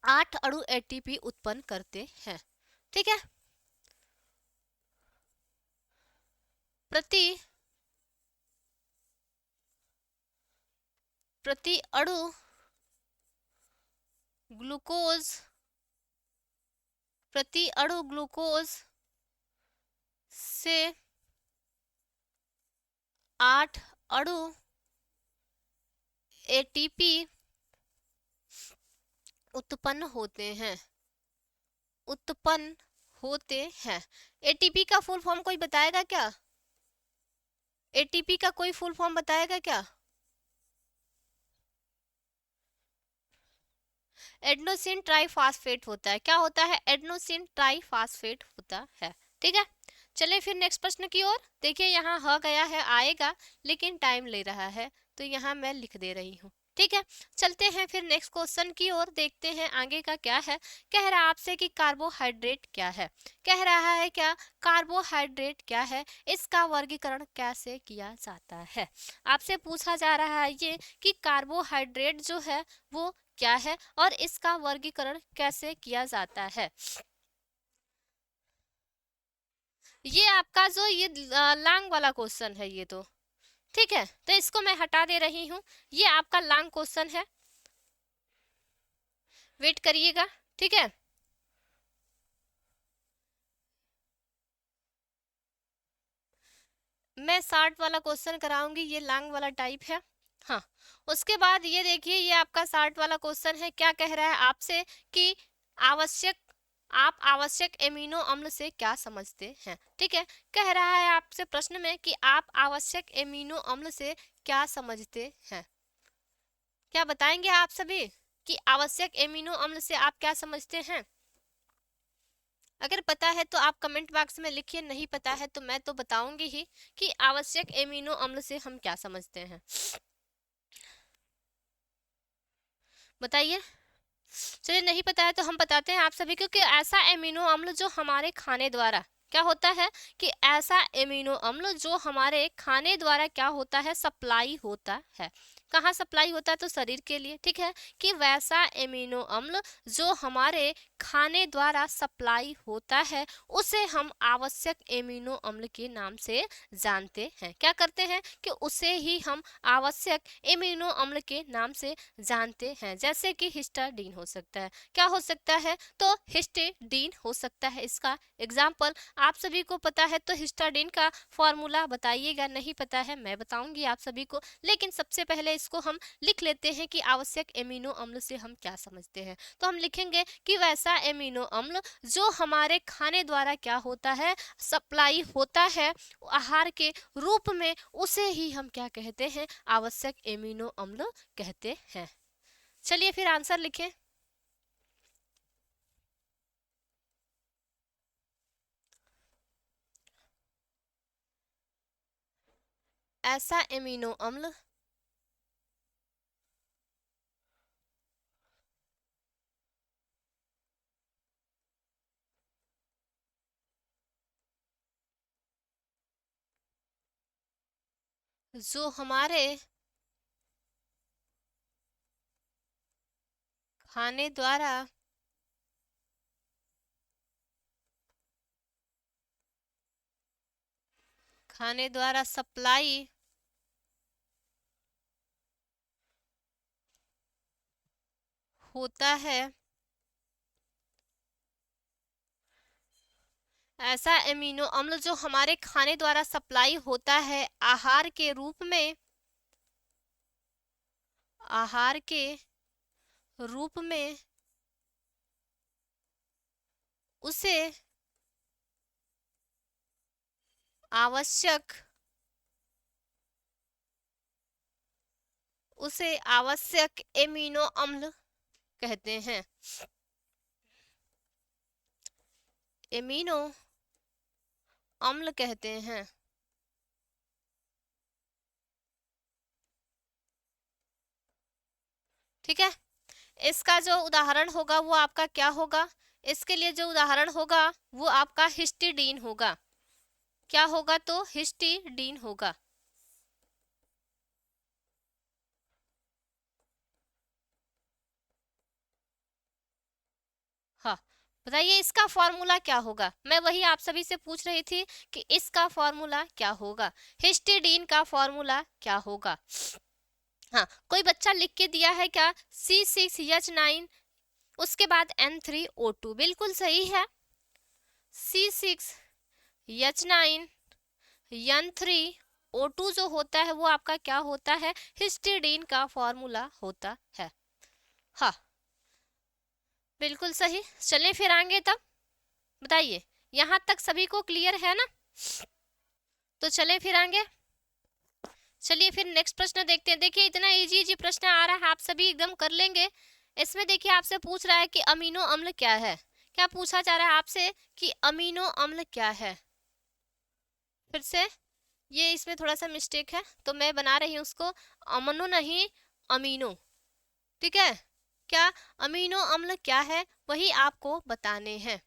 8 अणु एटीपी उत्पन्न करते हैं, ठीक है। प्रति अणु ग्लूकोज से 8 अणु एटीपी उत्पन्न होते हैं। एटीपी का फुल फॉर्म कोई बताएगा क्या, एटीपी का कोई फुल फॉर्म बताएगा क्या, एडेनोसिन ट्राइफॉस्फेट होता है, क्या होता है, एडेनोसिन ट्राइफॉस्फेट होता है, ठीक है। चलिए फिर नेक्स्ट प्रश्न की ओर देखिए, यहाँ ह गया है, आएगा लेकिन टाइम ले रहा है, तो यहाँ मैं लिख दे रही हूँ, ठीक है। चलते हैं फिर नेक्स्ट क्वेश्चन की ओर, देखते हैं आगे का क्या है। कह रहा है आपसे कि कार्बोहाइड्रेट क्या है, कह रहा है क्या, कार्बोहाइड्रेट क्या है, इसका वर्गीकरण कैसे किया जाता है। आपसे पूछा जा रहा है ये कि कार्बोहाइड्रेट जो है वो क्या है और इसका वर्गीकरण कैसे किया जाता है। ये आपका जो ये लॉन्ग वाला क्वेश्चन है ये, तो ठीक है, तो इसको मैं हटा दे रही हूँ, ये आपका लॉन्ग क्वेश्चन है, वेट करिएगा, ठीक है। मैं 60 वाला क्वेश्चन कराऊंगी, ये लॉन्ग वाला टाइप है, हाँ। उसके बाद ये देखिए, ये आपका 60 वाला क्वेश्चन है, क्या कह रहा है आपसे कि आप आवश्यक एमिनो अम्ल से क्या समझते हैं, ठीक है। कह रहा है आपसे प्रश्न में कि आप आवश्यक एमिनो अम्ल से क्या समझते हैं, क्या बताएंगे आप सभी, कि आवश्यक एमिनो अम्ल से आप क्या समझते हैं? अगर पता है तो आप कमेंट बॉक्स में लिखिए, नहीं पता है तो मैं तो बताऊंगी ही कि आवश्यक एमिनो अम्ल से हम क्या समझते हैं। बताइए। चलिए, नहीं पता है तो हम बताते हैं आप सभी को कि ऐसा एमिनो अम्ल जो हमारे खाने द्वारा क्या होता है, कि ऐसा एमिनो अम्ल जो हमारे खाने द्वारा क्या होता है, सप्लाई होता है। कहाँ सप्लाई होता है? तो शरीर के लिए, ठीक है, कि वैसा एमिनो अम्ल जो हमारे खाने द्वारा सप्लाई होता है उसे हम आवश्यक एमिनो अम्ल के नाम से जानते हैं। क्या करते हैं कि उसे ही हम आवश्यक एमिनो अम्ल के नाम से जानते हैं। जैसे कि हिस्टाडीन हो सकता है, क्या हो सकता है? तो हिस्टाडीन हो सकता है। इसका एग्जाम्पल आप सभी को पता है तो हिस्टाडीन का फॉर्मूला बताइएगा, नहीं पता है मैं बताऊंगी आप सभी को, लेकिन सबसे पहले इसको हम लिख लेते हैं कि आवश्यक एमिनो अम्ल से हम क्या समझते हैं। तो हम लिखेंगे कि वैसा एमिनो अम्ल जो हमारे खाने द्वारा क्या होता है, सप्लाई होता है आहार के रूप में, उसे ही हम क्या कहते हैं, आवश्यक एमिनो अम्ल कहते हैं। चलिए फिर आंसर लिखें। ऐसा एमिनो अम्ल जो हमारे खाने द्वारा सप्लाई होता है, ऐसा एमिनो अम्ल जो हमारे खाने द्वारा सप्लाई होता है आहार के रूप में, आहार के रूप में उसे आवश्यक एमिनो अम्ल कहते हैं। एमिनो अम्ल कहते हैं। ठीक है, इसका जो उदाहरण होगा वो आपका क्या होगा? इसके लिए जो उदाहरण होगा वो आपका हिस्टीडीन होगा। क्या होगा? तो हिस्टीडीन होगा। हाँ, बताइए इसका फॉर्मूला क्या होगा? मैं वही आप सभी से पूछ रही थी कि इसका फॉर्मूला क्या होगा, हिस्टीडीन का फॉर्मूला क्या होगा। हाँ, कोई बच्चा लिख के दिया है क्या? C6H9 उसके बाद N3O2, बिल्कुल सही है। C6H9 N3O2 जो होता है वो आपका क्या होता है, हिस्टीडीन का फॉर्मूला होता है। हाँ, बिल्कुल सही। चलें फिर आगे तब, बताइए यहाँ तक सभी को क्लियर है ना? तो चलें फिर आगे। चलिए फिर नेक्स्ट प्रश्न देखते हैं। देखिए इतना इजी इजी प्रश्न आ रहा है, आप सभी एकदम कर लेंगे। इसमें देखिए आपसे पूछ रहा है कि अमीनो अम्ल क्या है। क्या पूछा जा रहा है आपसे कि अमीनो अम्ल क्या है? फिर से ये इसमें थोड़ा सा मिस्टेक है तो मैं बना रही हूँ उसको अमनो नहीं अमीनो। ठीक है, क्या अमीनो अम्ल क्या है वही आपको बताने हैं।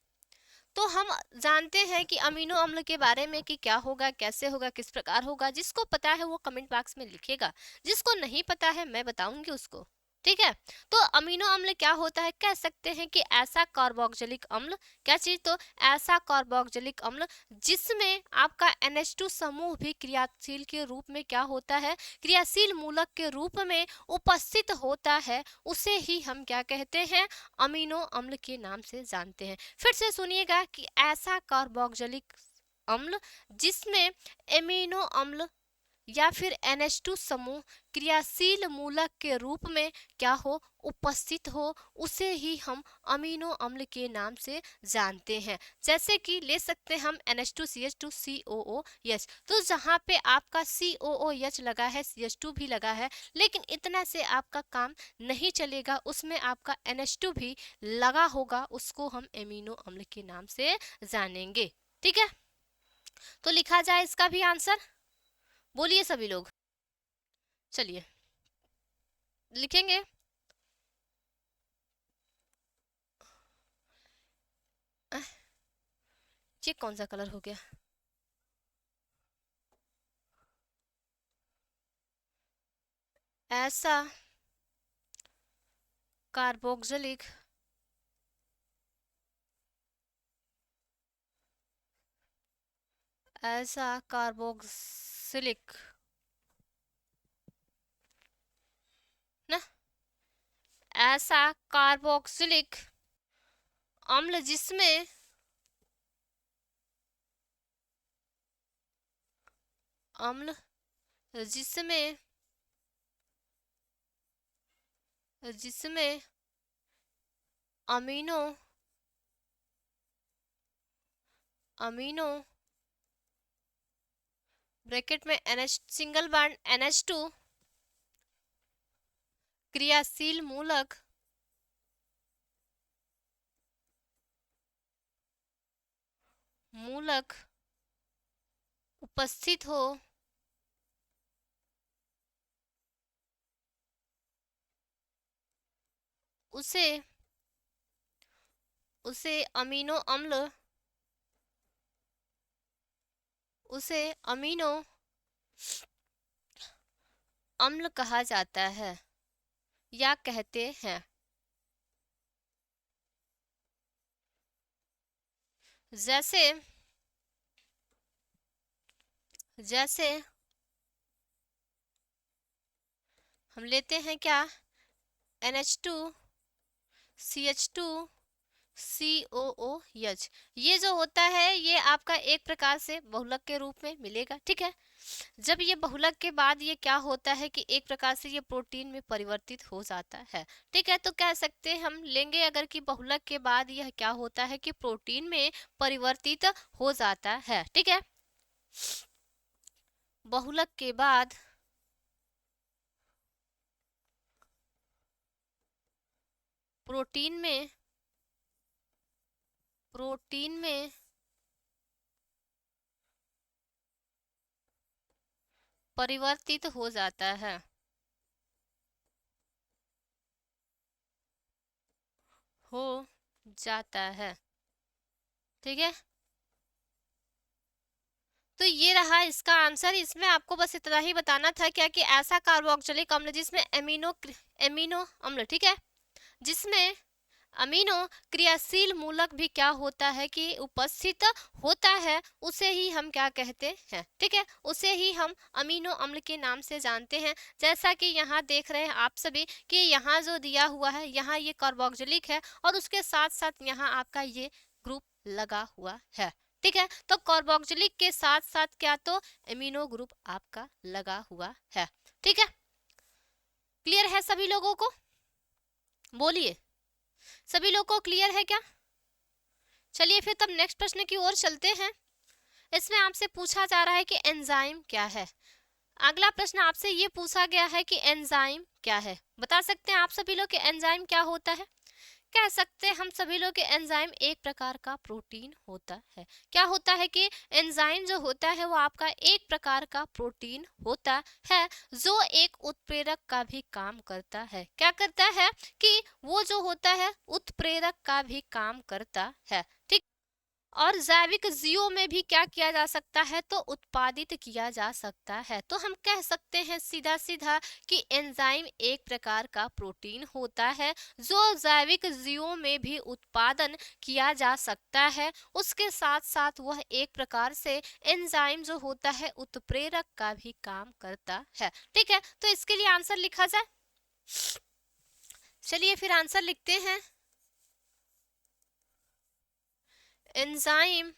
तो हम जानते हैं कि अमीनो अम्ल के बारे में कि क्या होगा, कैसे होगा, किस प्रकार होगा। जिसको पता है वो कमेंट बॉक्स में लिखेगा, जिसको नहीं पता है मैं बताऊंगी उसको। ठीक है, तो अमीनो अम्ल क्या होता है? कह सकते हैं कि ऐसा कार्बोक्सिलिक अम्ल, क्या चीज? तो ऐसा कार्बोक्सिलिक अम्ल जिसमें आपका NH2 समूह भी क्रियाशील के रूप में क्या होता है, क्रियाशील मूलक के रूप में उपस्थित होता है, उसे ही हम क्या कहते हैं, अमीनो अम्ल के नाम से जानते हैं। फिर से सुनिएगा कि ऐसा कार्बोक्सिलिक अम्ल जिसमें एमिनो अम्ल या फिर NH2 समूह क्रियाशील मूलक के रूप में क्या हो, उपस्थित हो, उसे ही हम अमीनो अम्ल के नाम से जानते हैं। जैसे कि ले सकते हैं हम NH2CH2COOH। तो जहाँ पे आपका COOH लगा है, CH2 भी लगा है, लेकिन इतना से आपका काम नहीं चलेगा, उसमें आपका NH2 भी लगा होगा, उसको हम अमीनो अम्ल के नाम से जानेंगे। ठीक है, तो लिखा जाए इसका भी आंसर, बोलिए सभी लोग। चलिए लिखेंगे। ये कौन सा कलर हो गया? ऐसा कार्बोक्सिलिक ऐसा कार्बोक्सिलिक ना, ऐसा कार्बोक्सिलिक अम्ल जिसमें अम्ल जिसमें जिसमें अमीनो अमीनो ब्रैकेट में NH सिंगल बॉन्ड NH2 क्रियाशील मूलक उपस्थित हो, उसे उसे अमीनो अम्ल उसे अमीनो अम्ल कहा जाता है या कहते हैं। जैसे जैसे हम लेते हैं क्या, NH2 CH2 COOH। ये जो होता है ये आपका एक प्रकार से बहुलक के रूप में मिलेगा। ठीक है, जब ये बहुलक के बाद ये क्या होता है कि एक प्रकार से ये प्रोटीन में परिवर्तित हो जाता है। ठीक है, तो कह सकते हैं हम लेंगे अगर कि बहुलक के बाद यह क्या होता है कि प्रोटीन में परिवर्तित हो जाता है। ठीक है, बहुलक के बाद प्रोटीन में परिवर्तित हो जाता है। हो जाता है। ठीक है, तो ये रहा इसका आंसर। इसमें आपको बस इतना ही बताना था क्या कि ऐसा कार्बोक्सिलिक अम्ल जिसमें एमिनो अम्ल, ठीक है, जिसमें अमीनो क्रियाशील मूलक भी क्या होता है कि उपस्थित होता है, उसे ही हम क्या कहते हैं। ठीक है, उसे ही हम अमीनो अम्ल के नाम से जानते हैं। जैसा कि यहाँ देख रहे हैं आप सभी कि यहाँ जो दिया हुआ है, यहाँ ये कार्बोक्सिलिक है और उसके साथ साथ यहाँ आपका ये ग्रुप लगा हुआ है। ठीक है, तो कार्बोक्सिलिक के साथ साथ क्या, तो अमीनो ग्रुप आपका लगा हुआ है। ठीक है, क्लियर है सभी लोगों को, बोलिए सभी लोग को क्लियर है क्या? चलिए फिर तब नेक्स्ट प्रश्न की ओर चलते हैं। इसमें आपसे पूछा जा रहा है कि एंजाइम क्या है। अगला प्रश्न आपसे ये पूछा गया है कि एंजाइम क्या है। बता सकते हैं आप सभी लोग कि एंजाइम क्या होता है? कह सकते हैं हम सभी लोग कि एंजाइम एक प्रकार का प्रोटीन होता है। क्या होता है कि एंजाइम जो होता है वो आपका एक प्रकार का प्रोटीन होता है जो एक उत्प्रेरक का भी काम करता है। क्या करता है कि वो जो होता है उत्प्रेरक का भी काम करता है। ठीक, और जैविक जीवों में भी क्या किया जा सकता है, तो उत्पादित किया जा सकता है। तो हम कह सकते हैं सीधा सीधा कि एंजाइम एक प्रकार का प्रोटीन होता है जो जैविक जीवों में भी उत्पादन किया जा सकता है। उसके साथ साथ वह एक प्रकार से एंजाइम जो होता है उत्प्रेरक का भी काम करता है। ठीक है, तो इसके लिए आंसर लिखा जाए। चलिए फिर आंसर लिखते हैं। एंजाइम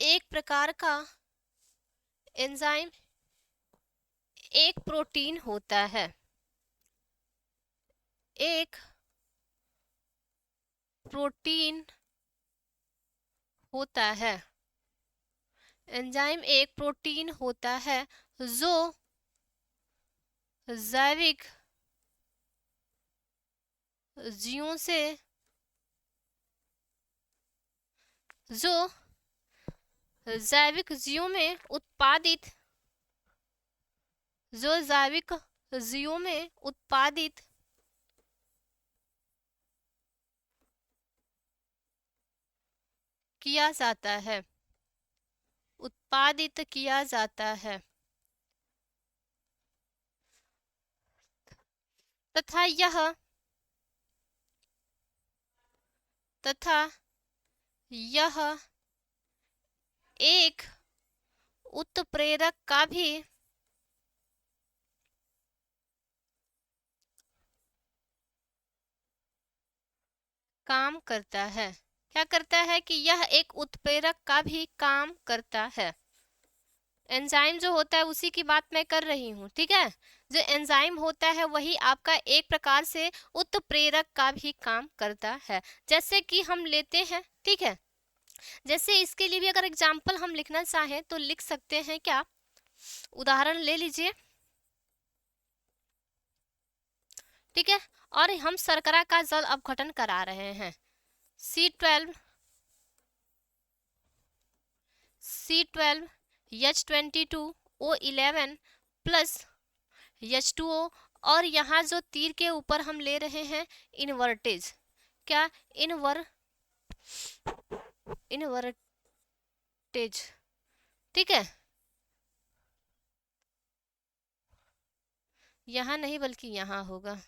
एक प्रकार का एंजाइम एक प्रोटीन होता है, एक प्रोटीन होता है। एंजाइम एक प्रोटीन होता है जो जैविक जीवों से जो जैविक जीवों में उत्पादित जो जैविक जीवों में उत्पादित किया जाता है, उत्पादित किया जाता है तथा यह एक उत्प्रेरक का भी काम करता है। क्या करता है कि यह एक उत्प्रेरक का भी काम करता है। एंजाइम जो होता है उसी की बात मैं कर रही हूँ, ठीक है। जो एंजाइम होता है वही आपका एक प्रकार से उत्प्रेरक का भी काम करता है। जैसे कि हम लेते हैं, ठीक है, जैसे इसके लिए भी अगर एग्जाम्पल हम लिखना चाहें तो लिख सकते हैं। क्या उदाहरण ले लीजिए, ठीक है। और हम शर्करा का जल अपघटन करा रहे हैं। C12 H22O11 प्लस H2O, और यहाँ जो तीर के ऊपर हम ले रहे हैं इनवर्टेज, क्या इनवर्टेज, ठीक है। यहाँ नहीं बल्कि यहाँ होगा,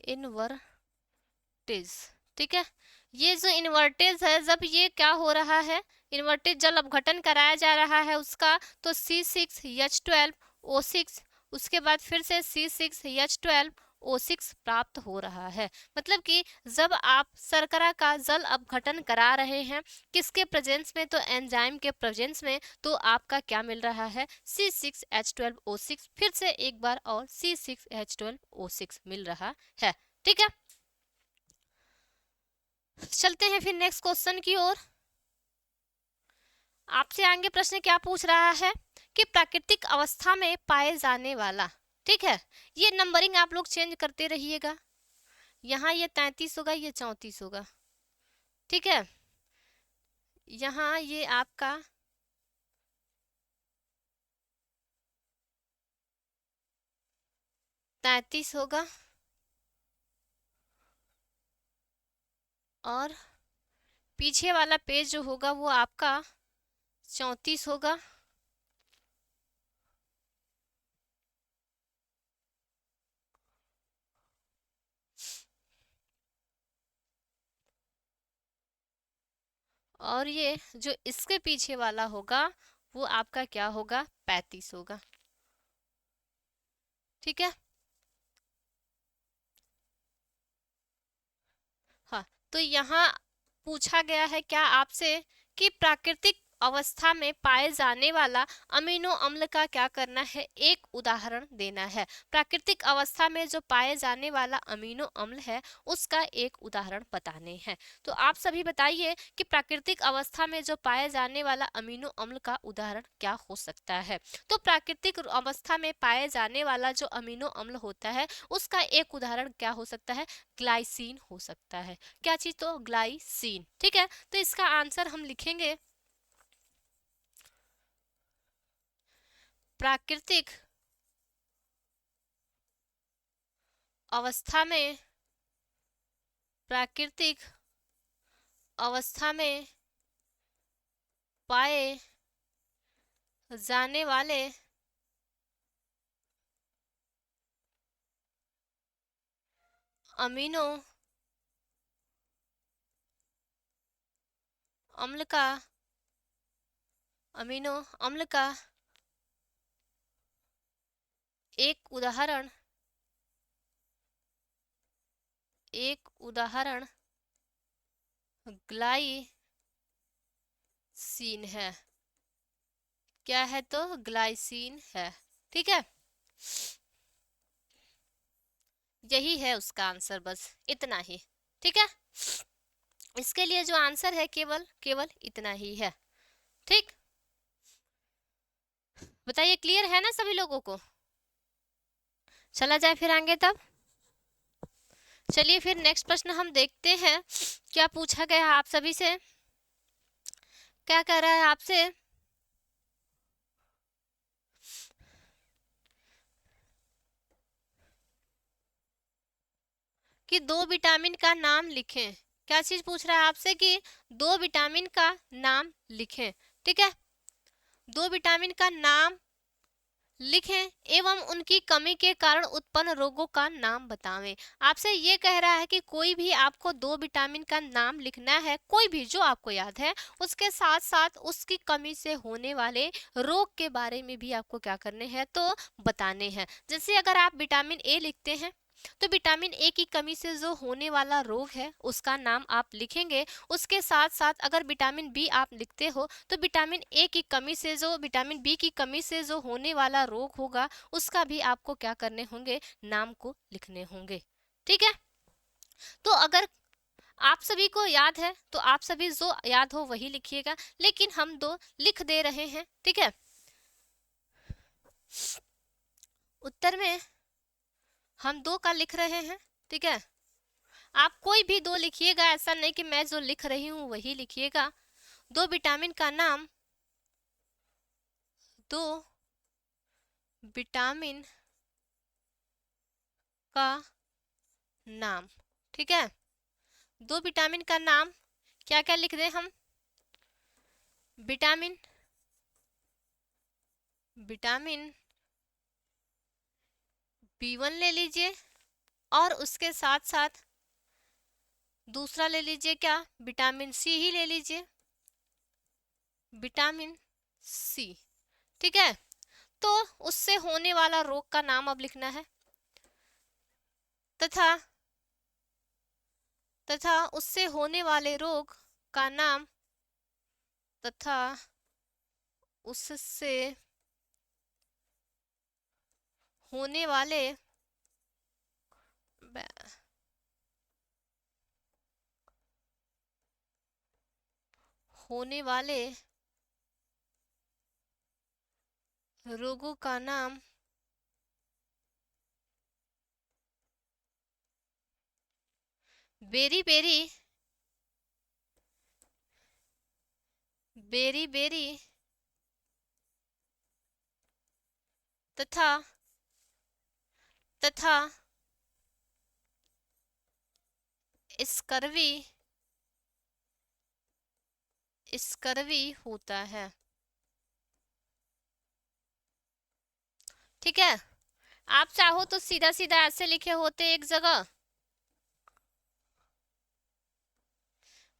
इनवर्टेज, ठीक है। ये जो इन्वर्टेज है, जब ये क्या हो रहा है, इन्वर्टेज जल अपघटन कराया जा रहा है उसका, तो C6H12O6, उसके बाद फिर से C6H12O6 प्राप्त हो रहा है। मतलब कि जब आप शर्करा का जल अपघटन करा रहे हैं किसके प्रेजेंस में, तो एंजाइम के प्रेजेंस में, तो आपका क्या मिल रहा है, C6H12O6, फिर से एक बार और C6H12O6 मिल रहा है, ठीक है। चलते हैं फिर नेक्स्ट क्वेश्चन की ओर। आपसे आगे प्रश्न क्या पूछ रहा है कि प्राकृतिक अवस्था में पाए जाने वाला, ठीक है, ये नंबरिंग आप लोग चेंज करते रहिएगा। यहाँ ये 33 होगा, ये 34 होगा, ठीक है। यहाँ ये आपका 33 होगा और पीछे वाला पेज जो होगा वो आपका 34 होगा। और ये जो इसके पीछे वाला होगा वो आपका क्या होगा, 35 होगा, ठीक है। हाँ, तो यहाँ पूछा गया है क्या आपसे कि प्राकृतिक अवस्था में पाए जाने वाला अमीनो अम्ल का क्या करना है, एक उदाहरण देना है। प्राकृतिक अवस्था में जो पाए जाने वाला अमीनो अम्ल है उसका एक उदाहरण बताने हैं। तो आप सभी बताइए कि प्राकृतिक अवस्था में जो पाए जाने वाला अमीनो अम्ल का उदाहरण क्या हो सकता है। तो प्राकृतिक अवस्था में पाए जाने वाला जो अमीनो अम्ल होता है उसका एक उदाहरण क्या हो सकता है, ग्लाइसिन हो सकता है। क्या चीज, तो ग्लाइसिन, ठीक है। तो इसका आंसर हम लिखेंगे प्राकृतिक अवस्था में, प्राकृतिक अवस्था में पाए जाने वाले अमीनो अम्ल का, अमीनो अम्ल का एक उदाहरण, एक उदाहरण ग्लाइसिन है। क्या है? तो ग्लाइसिन है। ठीक है, यही है उसका आंसर, बस इतना ही। ठीक है, इसके लिए जो आंसर है केवल केवल इतना ही है। ठीक, बताइए क्लियर है ना सभी लोगों को? चला जाए फिर आगे तब। चलिए फिर नेक्स्ट प्रश्न हम देखते हैं क्या पूछा गया है आप सभी से। क्या कह रहा है आपसे कि दो विटामिन का नाम लिखें। क्या चीज पूछ रहा है आपसे कि दो विटामिन का नाम लिखें। ठीक है, दो विटामिन का नाम लिखें एवं उनकी कमी के कारण उत्पन्न रोगों का नाम बतावें। आपसे ये कह रहा है कि कोई भी आपको दो विटामिन का नाम लिखना है, कोई भी जो आपको याद है, उसके साथ साथ उसकी कमी से होने वाले रोग के बारे में भी आपको क्या करने हैं, तो बताने हैं। जैसे अगर आप विटामिन ए लिखते हैं तो विटामिन ए की कमी से जो होने वाला रोग है उसका नाम आप लिखेंगे। उसके साथ साथ अगर विटामिन बी आप लिखते हो तो विटामिन ए की कमी से जो विटामिन बी की कमी से जो होने वाला रोग होगा उसका भी आपको क्या करने होंगे, नाम को लिखने होंगे। ठीक है, तो अगर आप सभी को याद है तो आप सभी जो याद हो वही लिखिएगा, लेकिन हम दो लिख दे रहे हैं। ठीक है, उत्तर में हम दो का लिख रहे हैं। ठीक है, आप कोई भी दो लिखिएगा, ऐसा नहीं कि मैं जो लिख रही हूं वही लिखिएगा। दो विटामिन का नाम, दो विटामिन का नाम। ठीक है, दो विटामिन का नाम क्या क्या लिख दें हम? विटामिन विटामिन B1 ले लीजिए और उसके साथ साथ दूसरा ले लीजिए, क्या? विटामिन सी ही ले लीजिए, विटामिन सी। ठीक है, तो उससे होने वाला रोग का नाम अब लिखना है, तथा तथा उससे होने वाले रोग का नाम, तथा उससे होने वाले होने वाले रोगों का नाम बेरी बेरी बेरी बेरी तथा तथा स्कर्वी स्कर्वी होता है। ठीक है, आप चाहो तो सीधा सीधा ऐसे लिखे होते एक जगह,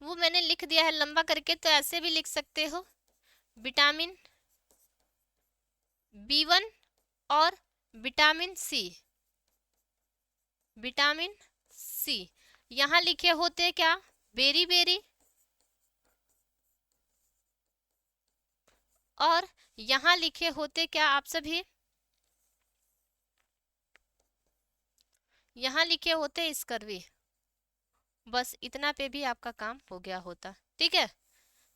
वो मैंने लिख दिया है लंबा करके, तो ऐसे भी लिख सकते हो, विटामिन B1 और विटामिन सी, विटामिन सी। यहां लिखे होते क्या? बेरी बेरी, और यहां लिखे होते क्या आप सभी? यहां लिखे होते स्कर्वी। बस इतना पे भी आपका काम हो गया होता। ठीक है,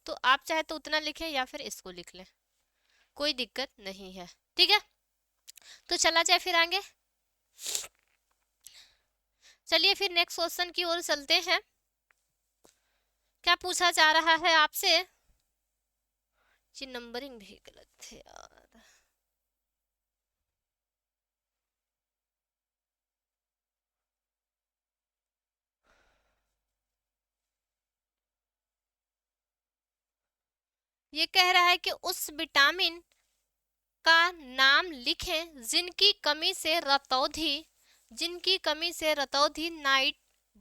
तो आप चाहे तो उतना लिखें या फिर इसको लिख लें, कोई दिक्कत नहीं है। ठीक है, तो चला जाए फिर आगे। चलिए फिर नेक्स्ट क्वेश्चन की ओर चलते हैं। क्या पूछा जा रहा है आपसे? जी नंबरिंग भी गलत है यार। ये कह रहा है कि उस विटामिन का नाम लिखें जिनकी कमी से रतौंधी नाइट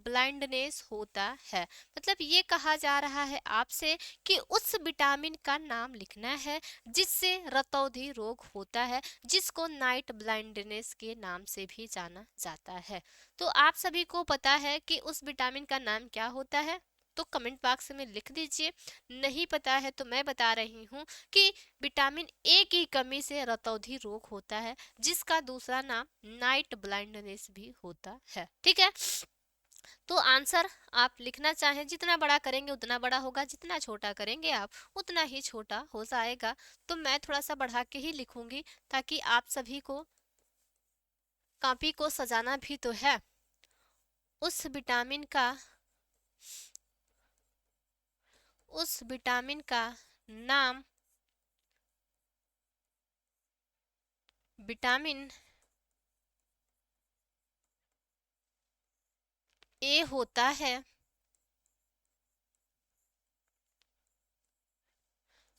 ब्लाइंडनेस होता है। मतलब ये कहा जा रहा है आपसे कि उस विटामिन का नाम लिखना है जिससे रतौंधी रोग होता है, जिसको नाइट ब्लाइंडनेस के नाम से भी जाना जाता है। तो आप सभी को पता है कि उस विटामिन का नाम क्या होता है? तो कमेंट बॉक्स में लिख दीजिए। नहीं पता है तो मैं बता रही हूँ कि विटामिन ए की कमी से रतौंधी रोग होता है, जिसका दूसरा नाम नाइट ब्लाइंडनेस भी होता है। ठीक है, तो आंसर आप लिखना चाहें, जितना बड़ा करेंगे उतना बड़ा होगा, जितना छोटा करेंगे आप उतना ही छोटा हो जाएगा। तो मैं थोड़ा सा बढ़ा के ही लिखूंगी, ताकि आप सभी को कॉपी को सजाना भी तो है। उस विटामिन का नाम विटामिन ए होता है,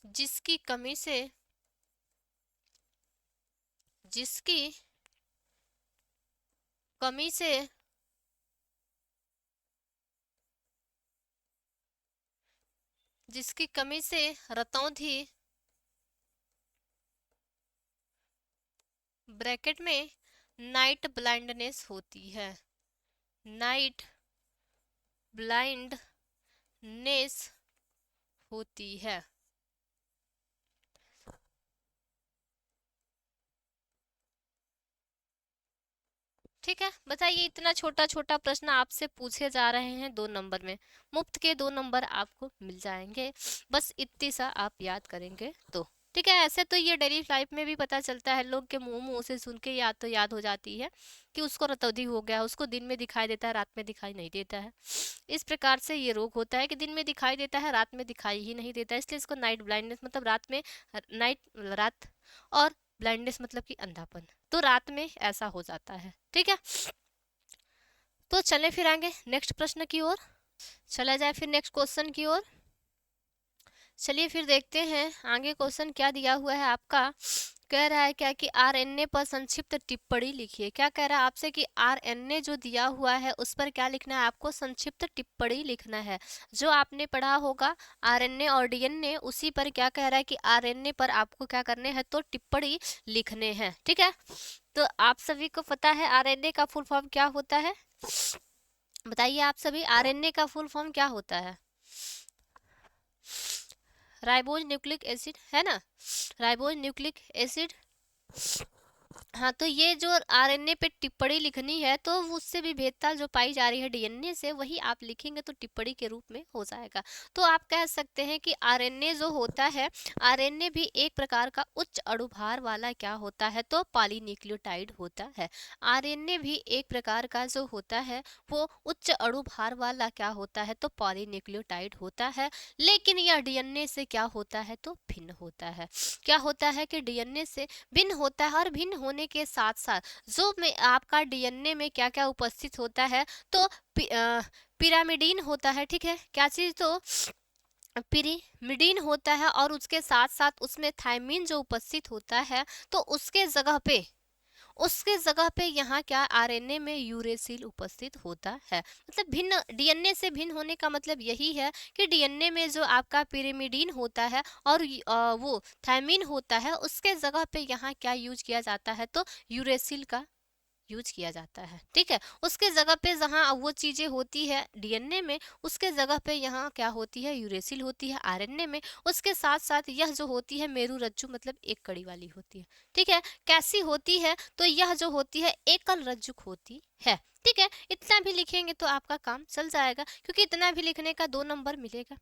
जिसकी कमी से जिसकी कमी से जिसकी कमी से रतौंधी ब्रैकेट में नाइट ब्लाइंडनेस होती है। नाइट ब्लाइंडनेस होती है। ठीक है, बताइए, इतना छोटा छोटा प्रश्न आपसे पूछे जा रहे हैं 2 नंबर में, मुफ्त के 2 नंबर आपको मिल जाएंगे, बस इतनी सा आप याद करेंगे तो। ठीक है, ऐसे तो ये डेली लाइफ में भी पता चलता है, लोग के मुंह मुंह से सुन के याद हो जाती है कि उसको रतौंधी हो गया, उसको दिन में दिखाई देता है, रात में दिखाई नहीं देता है। इस प्रकार से ये रोग होता है कि दिन में दिखाई देता है, रात में दिखाई ही नहीं देता है, इसलिए इसको नाइट ब्लाइंडनेस, मतलब रात और ब्लाइंडनेस मतलब कि अंधापन, तो रात में ऐसा हो जाता है। ठीक है, तो चले फिर आगे नेक्स्ट प्रश्न की ओर, चला जाए फिर नेक्स्ट क्वेश्चन की ओर। चलिए फिर देखते हैं आगे क्वेश्चन क्या दिया हुआ है आपका। कह रहा है क्या कि आरएनए पर संक्षिप्त टिप्पणी लिखिए। क्या कह रहा है आपसे कि आरएनए जो दिया हुआ है उस पर क्या लिखना है, आपको संक्षिप्त टिप्पणी लिखना है। जो आपने पढ़ा होगा आरएनए और डीएनए, उसी पर क्या कह रहा है कि आरएनए पर आपको क्या करने हैं, तो टिप्पणी लिखने हैं। ठीक है, तो आप सभी को पता है आरएनए का फुल फॉर्म क्या होता है, बताइए आप सभी, आरएनए का फुल फॉर्म क्या होता है। राइबोज न्यूक्लिक एसिड है ना, राइबोज न्यूक्लिक एसिड। हाँ, तो ये जो आरएनए पे टिप्पणी लिखनी है, तो उससे भी भेदता जो पाई जा रही है डीएनए से, वही आप लिखेंगे तो टिप्पणी के रूप में हो जाएगा। तो आप कह सकते हैं कि आरएनए जो होता है, आरएनए भी एक प्रकार का उच्च अणुभार वाला क्या होता है, तो पॉलीन्यूक्लियोटाइड होता है। आरएनए भी एक प्रकार का जो होता है वो उच्च अणुभार वाला क्या होता है, तो पॉलीन्यूक्लियोटाइड होता है। लेकिन यह डीएनए से क्या होता है, तो भिन्न होता है। क्या होता है कि डीएनए से भिन्न होता है, और भिन्न होने के साथ साथ जो में आपका डीएनए में क्या क्या उपस्थित होता है, तो पिरामिडीन होता है। ठीक है, क्या चीज, तो पिरिमिडीन होता है, और उसके साथ साथ उसमें थायमिन जो उपस्थित होता है, तो उसके जगह पे यहाँ क्या आरएनए में यूरेसिल उपस्थित होता है। मतलब भिन्न, डीएनए से भिन्न होने का मतलब यही है कि डीएनए में जो आपका पिरिमिडीन होता है और वो थायमिन होता है, उसके जगह पे यहाँ क्या यूज किया जाता है, तो यूरेसिल का यूज किया जाता है। ठीक है, उसके जगह पे जहाँ वो चीजें होती है डीएनए में, उसके जगह पे यहाँ क्या होती है, यूरेसिल होती है आरएनए में। उसके साथ साथ यह जो होती है मेरू रज्जु, मतलब एक कड़ी वाली होती है। ठीक है, कैसी होती है, तो यह जो होती है एकल रज्जुक होती है। ठीक है, इतना भी लिखेंगे तो आपका काम चल जाएगा, क्योंकि इतना भी लिखने का 2 नंबर मिलेगा।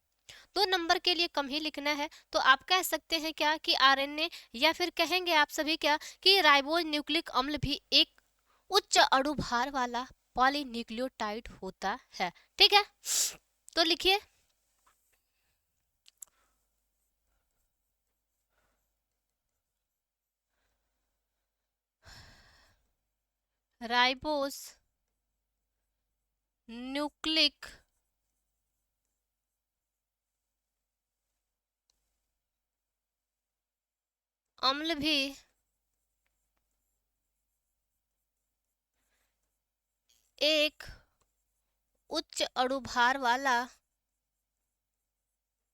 2 नंबर के लिए कम ही लिखना है, तो आप कह सकते हैं क्या कि आरएनए, या फिर कहेंगे आप सभी क्या कि राइबोज न्यूक्लिक अम्ल भी एक उच्च अणुभार वाला पॉलीन्यूक्लियोटाइड होता है। ठीक है, तो लिखिए, राइबोस न्यूक्लिक अम्ल भी एक उच्च अणुभार वाला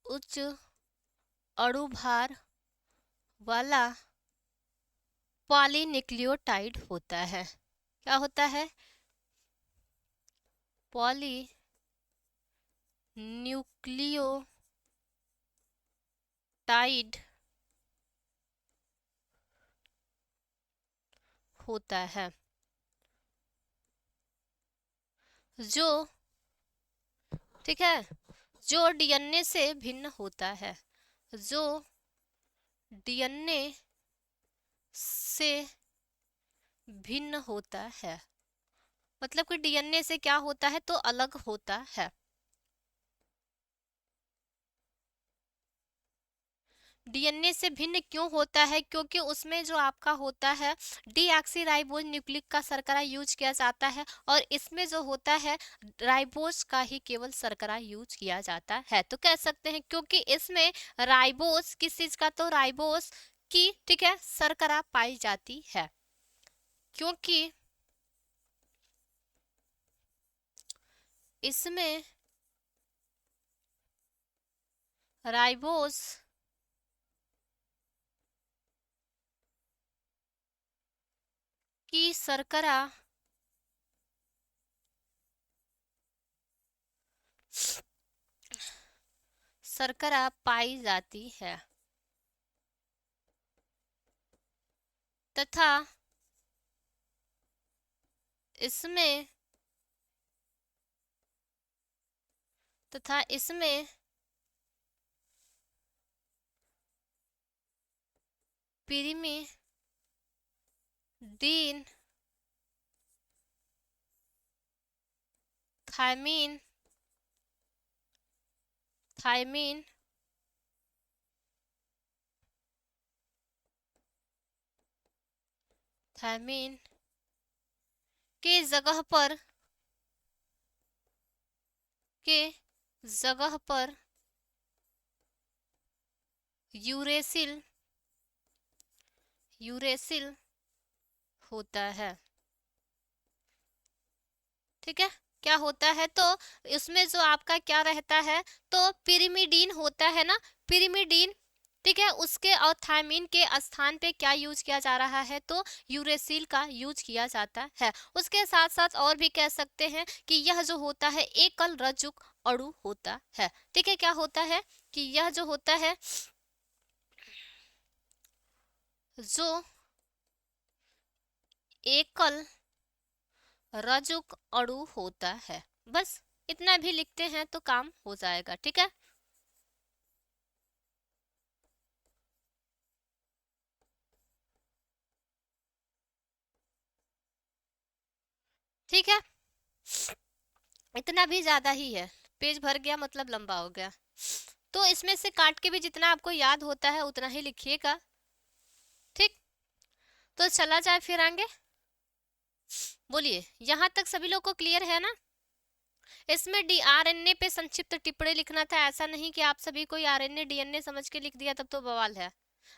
उच्च अणुभार वाला पॉलीन्यूक्लियोटाइड होता है। क्या होता है, न्यूक्लियोटाइड होता है जो, ठीक है, जो डीएनए से भिन्न होता है, जो डीएनए से भिन्न होता है, मतलब कि डीएनए से क्या होता है तो अलग होता है। डीएनए से भिन्न क्यों होता है? क्योंकि उसमें जो आपका होता है डीऑक्सीराइबोज न्यूक्लिक का शर्करा यूज किया जाता है, और इसमें जो होता है राइबोज का ही केवल शर्करा यूज किया जाता है। तो कह सकते हैं क्योंकि इसमें राइबोज किस चीज का, तो राइबोज की, ठीक है, शर्करा पाई जाती है, क्योंकि इसमें राइबोज की शर्करा पाई जाती है तथा इसमें पिरिमिडीन, थायमीन, थायमीन थायमीन के जगह पर यूरेसिल होता है, ठीक है। क्या होता है तो इसमें जो आपका क्या रहता है तो पिरिमिडीन होता है ना, पिरिमिडीन, ठीक है, उसके और थायमीन के स्थान पे क्या यूज किया जा रहा है तो यूरेसिल का यूज किया जाता है। उसके साथ साथ और भी कह सकते हैं कि यह जो होता है एकल रज्जुक अणु होता है, ठीक है। क्या होता है कि यह जो होता है जो एकल रज्जुक अणु होता है, बस इतना भी लिखते हैं तो काम हो जाएगा, ठीक है। ठीक है, इतना भी ज्यादा ही है, पेज भर गया मतलब लंबा हो गया, तो इसमें से काट के भी जितना आपको याद होता है उतना ही लिखिएगा, ठीक। तो चला जाए फिर आगे, बोलिए यहां तक सभी लोग को क्लियर है ना। इसमें डीआरएनए पे संक्षिप्त टिप्पणी लिखना था, ऐसा नहीं कि आप सभी कोई आरएनए डीएनए समझ के लिख दिया तब तो बवाल है,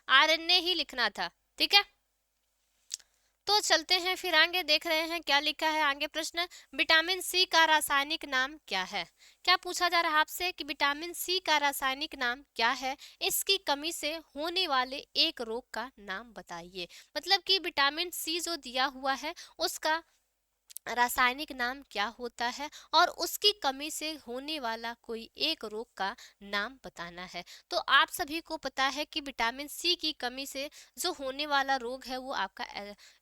आरएनए ही लिखना था, ठीक है। तो चलते हैं फिर आगे, देख रहे हैं क्या लिखा है आगे प्रश्न। विटामिन सी का रासायनिक नाम क्या है? क्या पूछा जा रहा है आपसे कि विटामिन सी का रासायनिक नाम क्या है, इसकी कमी से होने वाले एक रोग का नाम बताइए। मतलब कि विटामिन सी जो दिया हुआ है उसका रासायनिक नाम क्या होता है और उसकी कमी से होने वाला कोई एक रोग का नाम बताना है। तो आप सभी को पता है कि विटामिन सी की कमी से जो होने वाला रोग है वो आपका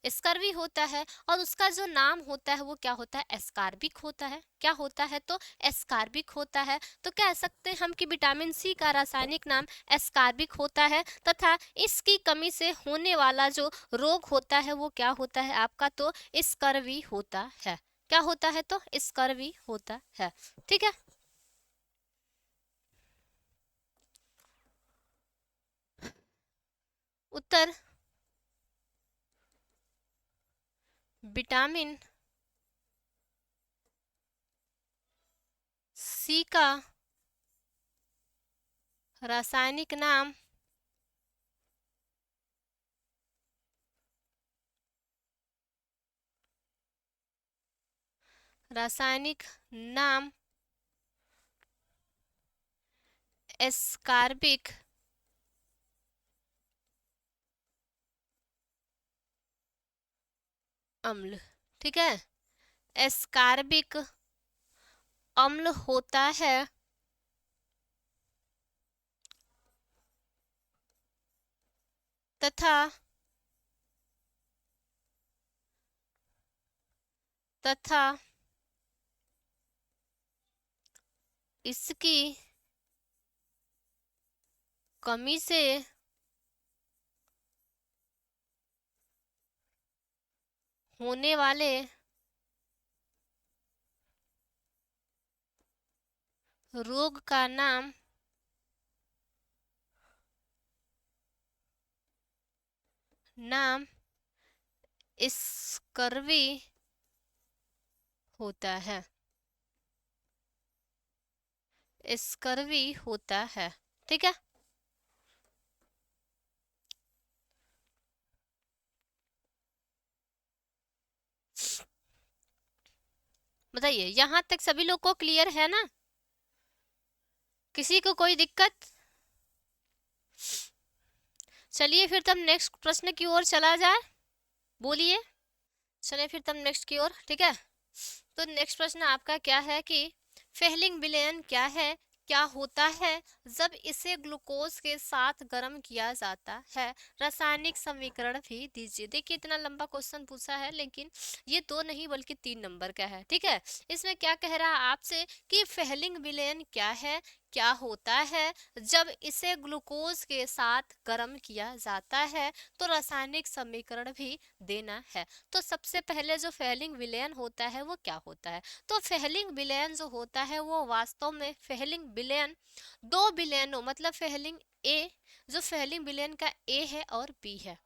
स्कर्वी होता है, और उसका जो नाम होता है वो क्या होता है, एस्कार्बिक होता है। क्या होता है तो एस्कार्बिक होता है। तो कह सकते हैं हम कि विटामिन सी का रासायनिक नाम एस्कार्बिक होता है, तथा इसकी कमी से होने वाला जो रोग होता है वो क्या होता है आपका तो स्कर्वी होता है। क्या होता है तो स्कर्वी होता है, ठीक है। उत्तर विटामिन सी का रासायनिक नाम रासायनिक नाम एस्कार्बिक अम्ल, ठीक है, एस्कार्बिक अम्ल होता है, तथा तथा इसकी कमी से होने वाले रोग का नाम स्कर्वी होता है। स्कर्वी होता है, ठीक है। बताइए यहां तक सभी लोग को क्लियर है ना? किसी को कोई दिक्कत? चलिए फिर तब नेक्स्ट प्रश्न की ओर चला जाए, बोलिए। चलिए फिर तब नेक्स्ट की ओर, ठीक है। तो नेक्स्ट प्रश्न आपका क्या है कि फेहलिंग विलयन क्या है, क्या होता है, जब इसे ग्लूकोज के साथ गर्म किया जाता है, रासायनिक समीकरण भी दीजिए। देखिए इतना लंबा क्वेश्चन पूछा है, लेकिन ये 2 नहीं बल्कि 3 नंबर का है, ठीक है। इसमें क्या कह रहा है आपसे कि फेहलिंग विलयन क्या है, क्या होता है, जब इसे ग्लूकोज के साथ गर्म किया जाता है, तो रासायनिक समीकरण भी देना है। तो सबसे पहले जो फेहलिंग विलयन होता है वो क्या होता है? तो फेहलिंग विलयन जो होता है वो वास्तव में फेहलिंग विलयन 2 विलयनों, मतलब फेहलिंग ए, जो फेहलिंग विलयन का ए है और बी है,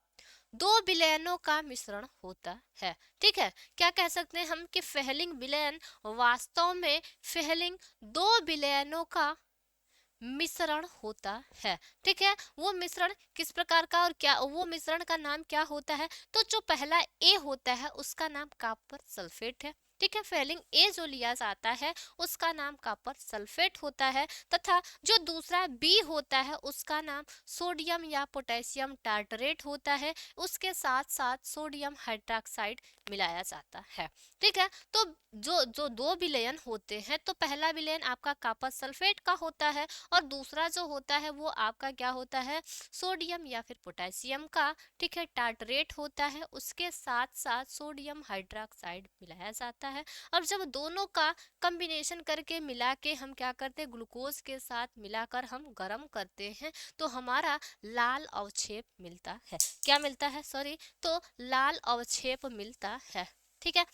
2 विलयनों का मिश्रण होता है, ठीक है। क्या कह सकते हैं हम कि फेहलिंग विलयन वास्तव में फेहलिंग 2 विलयनों का मिश्रण होता है, ठीक है। वो मिश्रण किस प्रकार का और क्या, वो मिश्रण का नाम क्या होता है? तो जो पहला ए होता है उसका नाम कॉपर सल्फेट है, ठीक है। फेलिंग ए जो लिया जाता है उसका नाम कॉपर सल्फेट होता है, तथा जो दूसरा बी होता है उसका नाम सोडियम या पोटेशियम टार्टरेट होता है। उसके साथ साथ सोडियम हाइड्रोक्साइड मिलाया जाता है, ठीक है। तो जो जो 2 विलयन होते हैं, तो पहला विलयन आपका कॉपर सल्फेट का होता है और दूसरा जो होता है वो आपका क्या होता है, सोडियम या फिर पोटेशियम का, ठीक है, टार्टरेट होता है। उसके साथ साथ सोडियम हाइड्रोक्साइड मिलाया जाता है। अब जब दोनों का कॉम्बिनेशन करके मिला के हम क्या करते हैं, ग्लूकोज के साथ मिलाकर हम गर्म करते हैं, तो हमारा लाल अवक्षेप मिलता है। क्या मिलता है, सॉरी, तो लाल अवक्षेप मिलता है, ठीक है।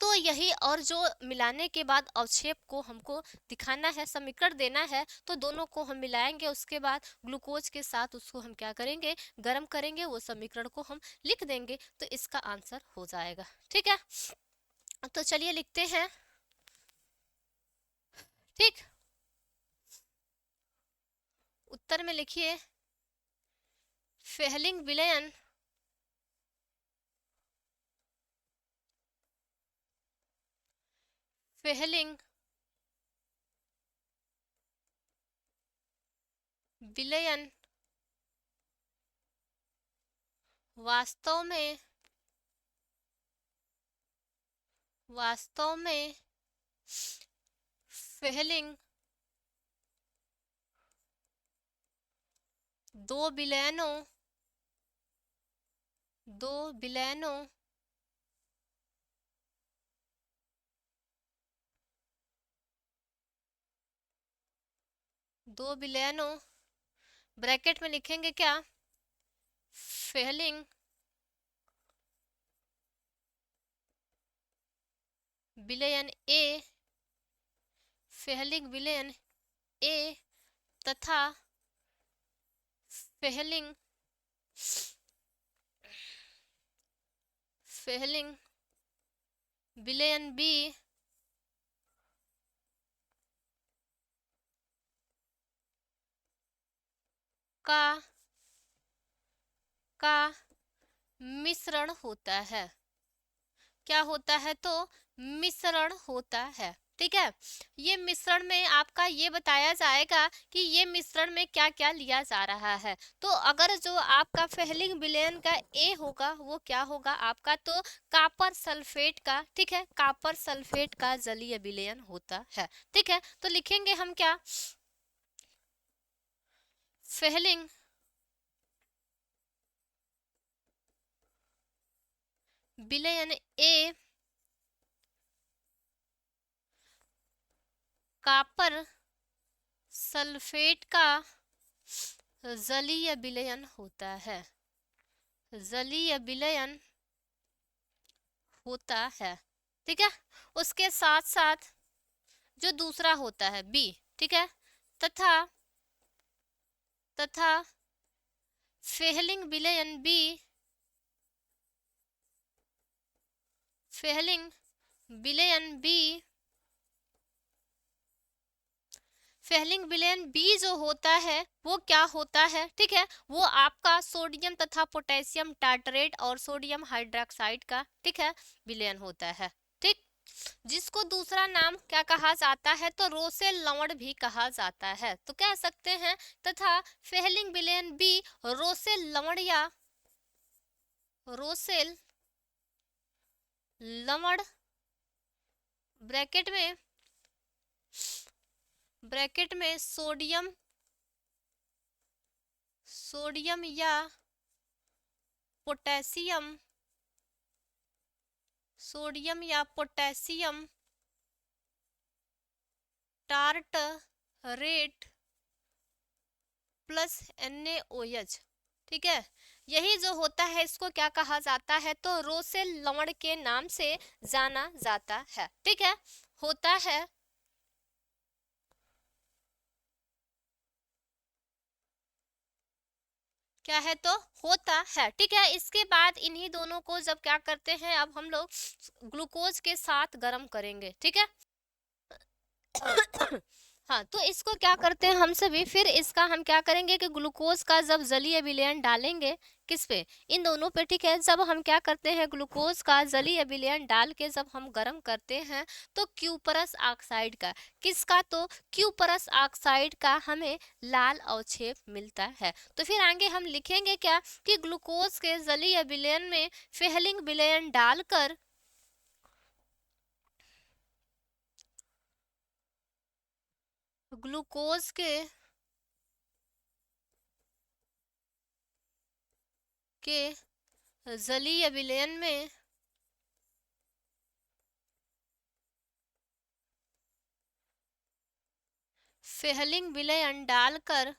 तो यही, और जो मिलाने के बाद अवक्षेप को हमको दिखाना है, समीकरण देना है, तो दोनों को हम मिलाएंगे, उसके बाद ग्लूकोज के साथ उसको हम क्या करेंगे, गर्म करेंगे, वो समीकरण को हम लिख देंगे, तो इसका आंसर हो जाएगा, ठीक है। तो चलिए लिखते हैं, ठीक। उत्तर में लिखिए फेहलिंग विलयन फेहलिंग विलयन वास्तव में वास्तव में फेहलिंग 2 विलयनों 2 विलयनों 2 विलयनों ब्रैकेट में लिखेंगे क्या, फेहलिंग विलयन ए, फेहलिंग विलयन ए, तथा फेहलिंग फेहलिंग विलयन बी का का मिश्रण होता है। क्या होता है, तो मिश्रण होता है, ठीक है। ये मिश्रण में आपका ये बताया जाएगा कि ये मिश्रण में क्या क्या लिया जा रहा है। तो अगर जो आपका फेहलिंग विलयन का ए होगा वो क्या होगा आपका, तो कॉपर सल्फेट का, ठीक है, कॉपर सल्फेट का जलीय विलयन होता है, ठीक है। तो लिखेंगे हम क्या, फेहलिंग विलयन ए कॉपर सल्फेट का जलीय विलयन होता है, जलीय विलयन होता है। ठीक है, उसके साथ साथ जो दूसरा होता है बी, ठीक है, तथा तथा फेहलिंग विलयन बी, फेहलिंग विलयन बी, फेहलिंग विलयन बी जो होता है वो क्या होता है, ठीक है, वो आपका सोडियम तथा पोटेशियम टार्टरेट और सोडियम हाइड्रोक्साइड का, ठीक है, विलयन होता है। ठीक, जिसको दूसरा नाम क्या कहा जाता है, तो रोसेल लवण भी कहा जाता है। तो कह सकते हैं तथा फेहलिंग विलयन बी रोसेल लवण या रोसेल लवण ब्रैकेट में सोडियम या पोटेशियम, सोडियम या पोटेशियम टार्टरेट प्लस NaOH, ठीक है, यही जो होता है इसको क्या कहा जाता है, तो रोसेल लवण के नाम से जाना जाता है। ठीक है, होता है क्या है, तो होता है। ठीक है, इसके बाद इन्हीं दोनों को जब क्या करते हैं, अब हम लोग ग्लूकोज के साथ गर्म करेंगे। ठीक है हाँ, तो इसको क्या करते हैं हम सभी, फिर इसका हम क्या करेंगे कि ग्लूकोज का जब जलीय विलयन डालेंगे, किस पे, इन दोनों पे। ठीक है, जब हम क्या करते हैं ग्लूकोज का जलीय विलयन डाल के जब हम गर्म करते हैं, तो क्यूपरस ऑक्साइड का, किसका, तो क्यूपरस ऑक्साइड का हमें लाल अवक्षेप मिलता है। तो फिर आगे हम लिखेंगे क्या कि ग्लूकोज के जलीय विलयन में फेहलिंग विलयन डालकर ग्लूकोज के जलीय विलयन में फेहलिंग विलयन डालकर,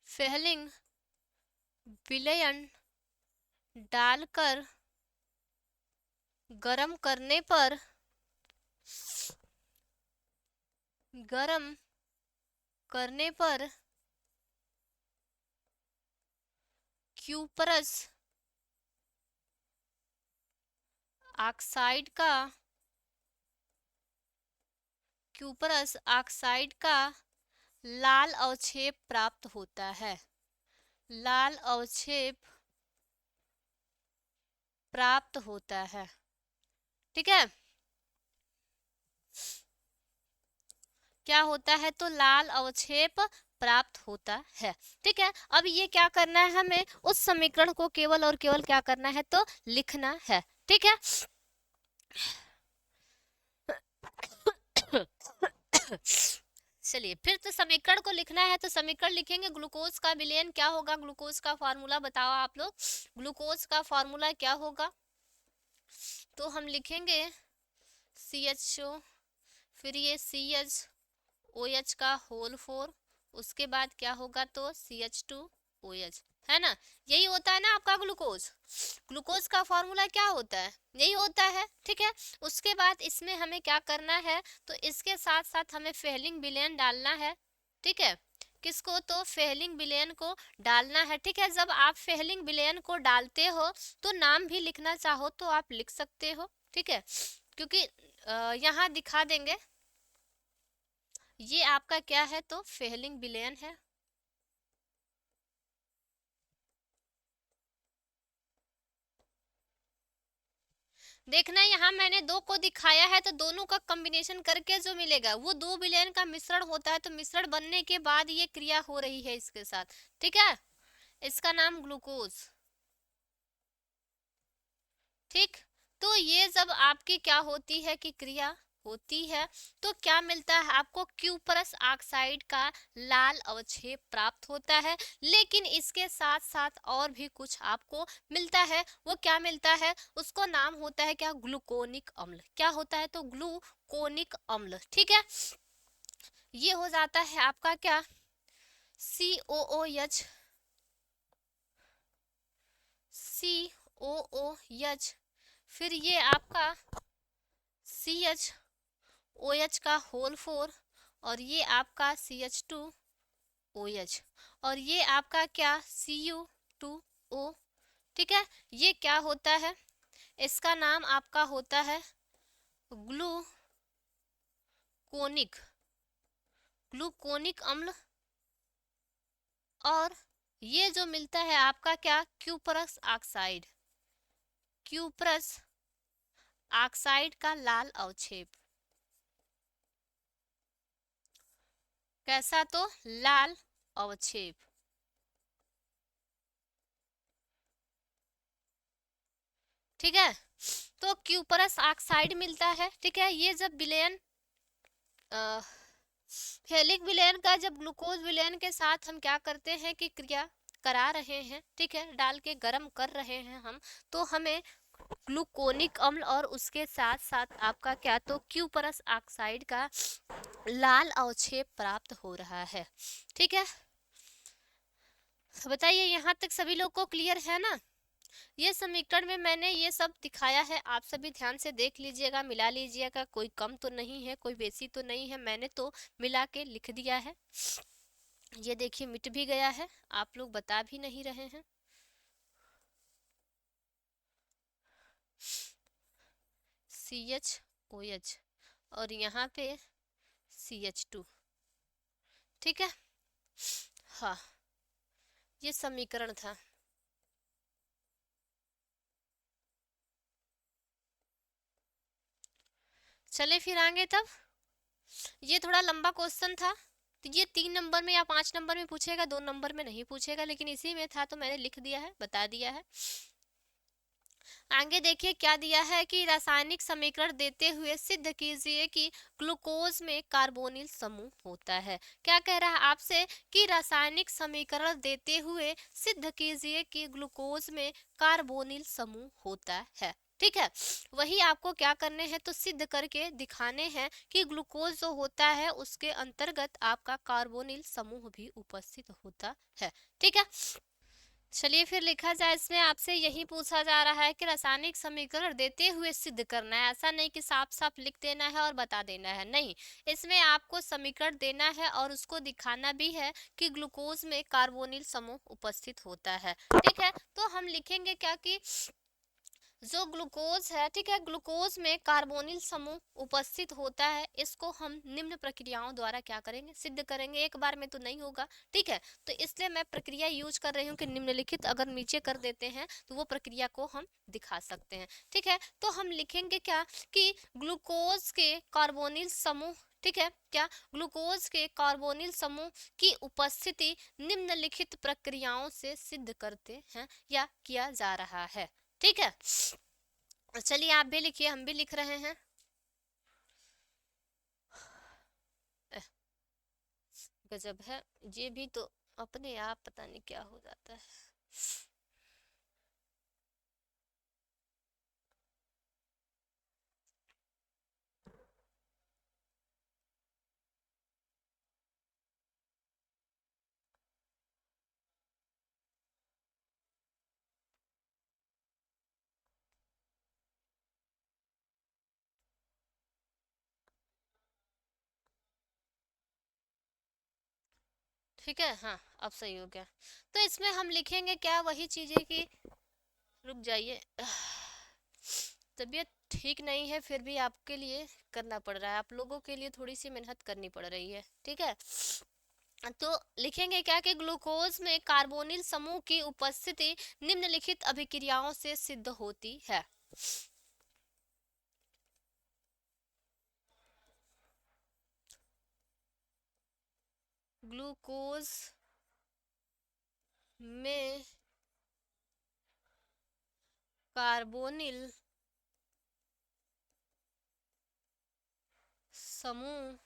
फेहलिंग विलयन डालकर गरम करने पर, गरम करने पर क्यूपरस ऑक्साइड का, क्यूपरस ऑक्साइड का लाल अवक्षेप प्राप्त होता है, लाल अवक्षेप प्राप्त होता है। ठीक है, क्या होता है, तो लाल अवक्षेप प्राप्त होता है। ठीक है, अब ये क्या करना है, हमें उस समीकरण को केवल और केवल क्या करना है, तो लिखना है। ठीक है चलिए, फिर तो समीकरण को लिखना है, तो समीकरण लिखेंगे। ग्लूकोज का विलयन क्या होगा, ग्लूकोज का फॉर्मूला बताओ आप लोग, ग्लूकोज का फॉर्मूला क्या होगा, तो हम लिखेंगे CHO, फिर ये CHOH का होल 4, उसके बाद क्या होगा, तो CH2OH, है ना, यही होता है ना आपका ग्लूकोज। ग्लूकोज का फॉर्मूला क्या होता है, यही होता है। ठीक है, उसके बाद इसमें हमें क्या करना है, तो इसके साथ साथ हमें फेहलिंग विलयन डालना है। ठीक है, किसको, तो फेहलिंग विलयन को डालना है। ठीक है, जब आप फेहलिंग विलयन को डालते हो तो नाम भी लिखना चाहो तो आप लिख सकते हो। ठीक है, क्योंकि यहाँ दिखा देंगे, ये आपका क्या है, तो फेहलिंग विलयन है। देखना, यहाँ मैंने दो को दिखाया है, तो दोनों का कॉम्बिनेशन करके जो मिलेगा वो दो विलयन का मिश्रण होता है। तो मिश्रण बनने के बाद ये क्रिया हो रही है इसके साथ। ठीक है, इसका नाम ग्लूकोज। ठीक, तो ये जब आपकी क्या होती है कि क्रिया होती है तो क्या मिलता है आपको, क्यूपरस ऑक्साइड का लाल अवक्षेप प्राप्त होता है। लेकिन इसके साथ साथ और भी कुछ आपको मिलता है, वो क्या मिलता है, उसको नाम होता है क्या, ग्लूकोनिक अम्ल। क्या होता है, तो ग्लूकोनिक अम्ल। ठीक है, ये हो जाता है आपका क्या, COOH, COOH, फिर ये आपका CHOH का होल 4, और ये आपका CH2OH, और ये आपका क्या, Cu2O। ठीक है, ये क्या होता है, इसका नाम आपका होता है ग्लूकोनिक ग्लूकोनिक अम्ल। और ये जो मिलता है आपका क्या, क्यूपरस ऑक्साइड, क्यूपरस ऑक्साइड का लाल अवक्षेप। कैसा, तो लाल अवक्षेप। ठीक है, तो क्यूपरस ऑक्साइड मिलता है। ठीक है, ये जब विलयन फेलिक विलयन का, जब ग्लूकोज विलयन के साथ हम क्या करते हैं कि क्रिया करा रहे हैं, ठीक है, डाल के गर्म कर रहे हैं हम, तो हमें ग्लूकोनिक अम्ल और उसके साथ साथ आपका क्या, तो क्यूपरस ऑक्साइड का लाल अवक्षेप प्राप्त हो रहा है। ठीक है, बताइए यहाँ तक सभी लोग को क्लियर है ना। ये समीकरण में मैंने ये सब दिखाया है, आप सभी ध्यान से देख लीजिएगा, मिला लीजिएगा, कोई कम तो नहीं है, कोई बेसी तो नहीं है, मैंने तो मिला के लिख दिया है। ये देखिए मिट भी गया है, आप लोग बता भी नहीं रहे हैं। CHOH और यहाँ पे CH2। ठीक है, हाँ, ये समीकरण था। चले फिर आगे तब, ये थोड़ा लंबा क्वेश्चन था, तो ये 3 नंबर में या 5 नंबर में पूछेगा, 2 नंबर में नहीं पूछेगा, लेकिन इसी में था तो मैंने लिख दिया है, बता दिया है। आगे देखिए क्या दिया है कि रासायनिक समीकरण देते हुए सिद्ध कीजिए कि ग्लूकोज में कार्बोनिल समूह होता है। क्या कह रहा है आपसे कि रासायनिक समीकरण देते हुए सिद्ध कीजिए कि ग्लूकोज में कार्बोनिल समूह होता है। ठीक है, वही आपको क्या करने हैं, तो सिद्ध करके दिखाने हैं कि ग्लूकोज जो होता है उसके अंतर्गत आपका कार्बोनिल समूह भी उपस्थित होता है। ठीक है, चलिए फिर लिखा जाए, इसमें आपसे यही पूछा जा रहा है कि रासायनिक समीकरण देते हुए सिद्ध करना है। ऐसा नहीं कि साफ साफ लिख देना है और बता देना है, नहीं, इसमें आपको समीकरण देना है और उसको दिखाना भी है कि ग्लूकोज में कार्बोनिल समूह उपस्थित होता है। ठीक है, तो हम लिखेंगे क्या कि जो ग्लूकोज है, ठीक है, ग्लूकोज में कार्बोनिल समूह उपस्थित होता है, इसको हम निम्न प्रक्रियाओं द्वारा क्या करेंगे, सिद्ध करेंगे। एक बार में तो नहीं होगा, ठीक है, तो इसलिए मैं प्रक्रिया यूज कर रही हूँ कि निम्नलिखित अगर नीचे कर देते हैं तो वो प्रक्रिया को हम दिखा सकते हैं। ठीक है, तो हम लिखेंगे क्या कि ग्लूकोज के कार्बोनिल समूह, ठीक है, क्या, ग्लूकोज के कार्बोनिल समूह की उपस्थिति निम्नलिखित प्रक्रियाओं से सिद्ध करते हैं या किया जा रहा है। ठीक है, चलिए आप भी लिखिए, हम भी लिख रहे हैं। गजब है, ये भी तो अपने आप पता नहीं क्या हो जाता है। ठीक है, हाँ, अब सही हो गया। तो इसमें हम लिखेंगे क्या, वही चीजें कि, रुक जाइए, तबीयत ठीक नहीं है, फिर भी आपके लिए करना पड़ रहा है, आप लोगों के लिए थोड़ी सी मेहनत करनी पड़ रही है। ठीक है, तो लिखेंगे क्या कि ग्लूकोज में कार्बोनिल समूह की उपस्थिति निम्नलिखित अभिक्रियाओं से सिद्ध होती है। ग्लूकोज में कार्बोनिल समूह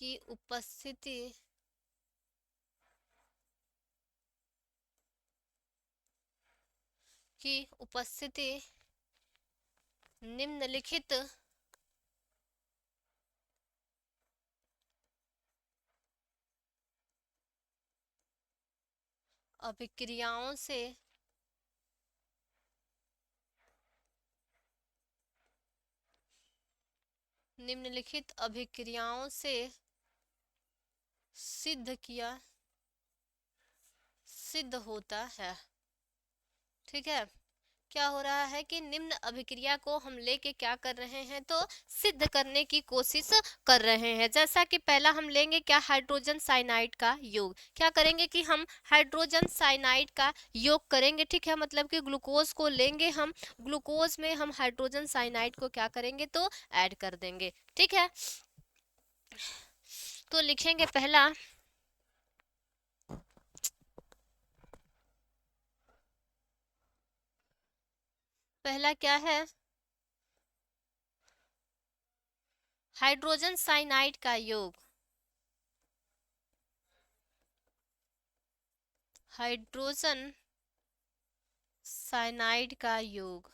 की उपस्थिति निम्नलिखित अभिक्रियाओं से सिद्ध होता है। ठीक है, क्या हो रहा है कि निम्न अभिक्रिया को हम लेके क्या कर रहे हैं, तो सिद्ध करने की कोशिश कर रहे हैं। जैसा कि पहला हम लेंगे क्या, हाइड्रोजन साइनाइड का योग। क्या करेंगे कि हम हाइड्रोजन साइनाइड का योग करेंगे। ठीक है, मतलब कि ग्लूकोज को लेंगे हम, ग्लूकोज में हम हाइड्रोजन साइनाइड को क्या करेंगे, तो ऐड कर देंगे। ठीक है, तो लिखेंगे पहला क्या है, हाइड्रोजन साइनाइड का योग। हाइड्रोजन साइनाइड का योग,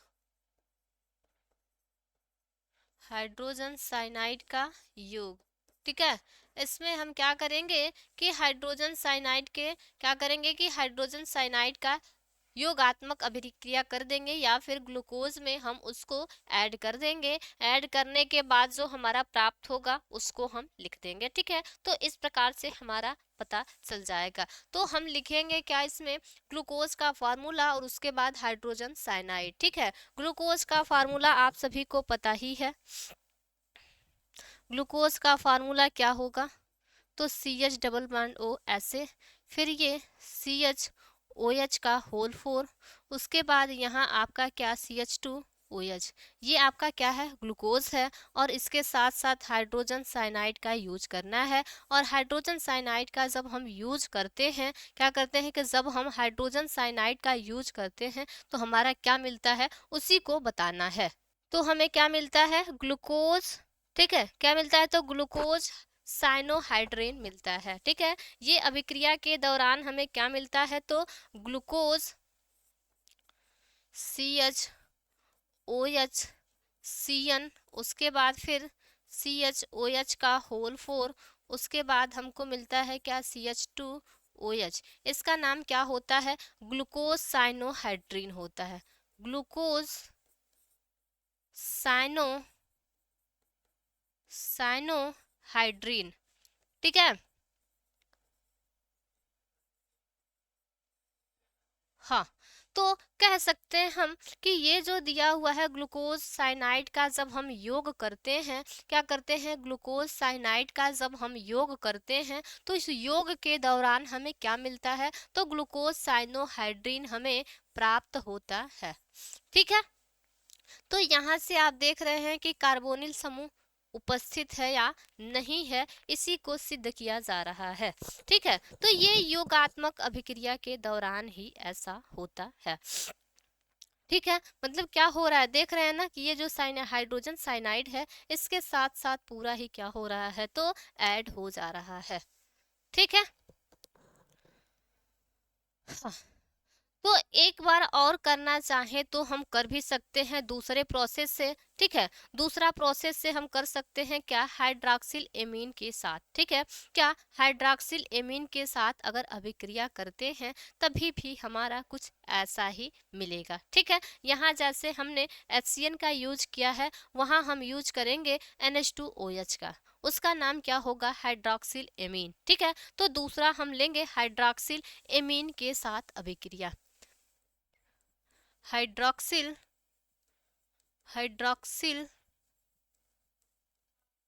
हाइड्रोजन साइनाइड का योग। ठीक है, इसमें हम क्या करेंगे कि हाइड्रोजन साइनाइड के क्या करेंगे कि हाइड्रोजन साइनाइड का योगात्मक अभिक्रिया कर देंगे, या फिर ग्लूकोज में हम उसको ऐड कर देंगे। ऐड करने के बाद जो हमारा प्राप्त होगा उसको हम लिख देंगे। ठीक है, तो इस प्रकार से हमारा पता चल जाएगा। तो हम लिखेंगे क्या इसमें, ग्लूकोज का फार्मूला और उसके बाद हाइड्रोजन साइनाइड। ठीक है, ग्लूकोज का फार्मूला आप सभी को पता ही है। ग्लूकोज का फार्मूला क्या होगा, तो CH डबल बॉन्ड O ऐसे, फिर ये CHOH का होल 4, उसके बाद यहाँ आपका क्या CH2OH, ये आपका क्या है, ग्लूकोज है। और इसके साथ साथ हाइड्रोजन साइनाइड का यूज करना है। और हाइड्रोजन साइनाइड का जब हम यूज करते हैं, क्या करते हैं कि जब हम हाइड्रोजन साइनाइड का यूज करते हैं तो हमारा क्या मिलता है, उसी को बताना है। तो हमें क्या मिलता है, ग्लूकोज। ठीक है, क्या मिलता है, तो ग्लूकोज साइनोहाइड्रेन मिलता है। ठीक है, ये अभिक्रिया के दौरान हमें क्या मिलता है, तो ग्लूकोज CHOH CN, उसके बाद फिर CHOH का होल 4, उसके बाद हमको मिलता है क्या, CH2OH। इसका नाम क्या होता है, ग्लूकोज साइनोहाइड्रीन होता है। Glucose cyanohydrin. ठीक है, हाँ, तो कह सकते हैं हम कि ये जो दिया हुआ है ग्लूकोज साइनाइड का जब हम योग करते हैं, क्या करते हैं, ग्लूकोज साइनाइड का जब हम योग करते हैं तो इस योग के दौरान हमें क्या मिलता है, तो ग्लूकोज साइनोहाइड्रीन हमें प्राप्त होता है। ठीक है, तो यहाँ से आप देख रहे हैं कि कार्बोनिल समूह उपस्थित है या नहीं है, इसी को सिद्ध किया जा रहा है। ठीक है, तो ये योगात्मक अभिक्रिया के दौरान ही ऐसा होता है। ठीक है, मतलब क्या हो रहा है, देख रहे हैं ना कि ये जो हाइड्रोजन साइनाइड है इसके साथ साथ पूरा ही क्या हो रहा है, तो ऐड हो जा रहा है। ठीक है, हाँ। तो एक बार और करना चाहें तो हम कर भी सकते हैं दूसरे प्रोसेस से। ठीक है, दूसरा प्रोसेस से हम कर सकते हैं क्या, हाइड्रॉक्सिल एमीन के साथ। ठीक है, क्या हाइड्रॉक्सिल एमीन के साथ अगर अभिक्रिया करते हैं तभी भी हमारा कुछ ऐसा ही मिलेगा। ठीक है, यहाँ जैसे हमने HCN का यूज किया है, वहाँ हम यूज करेंगे NH2OH का, उसका नाम क्या होगा, हाइड्रॉक्सिल एमीन। ठीक है, तो दूसरा हम लेंगे हाइड्रॉक्सिल एमीन के साथ अभिक्रिया। हाइड्रॉक्सिल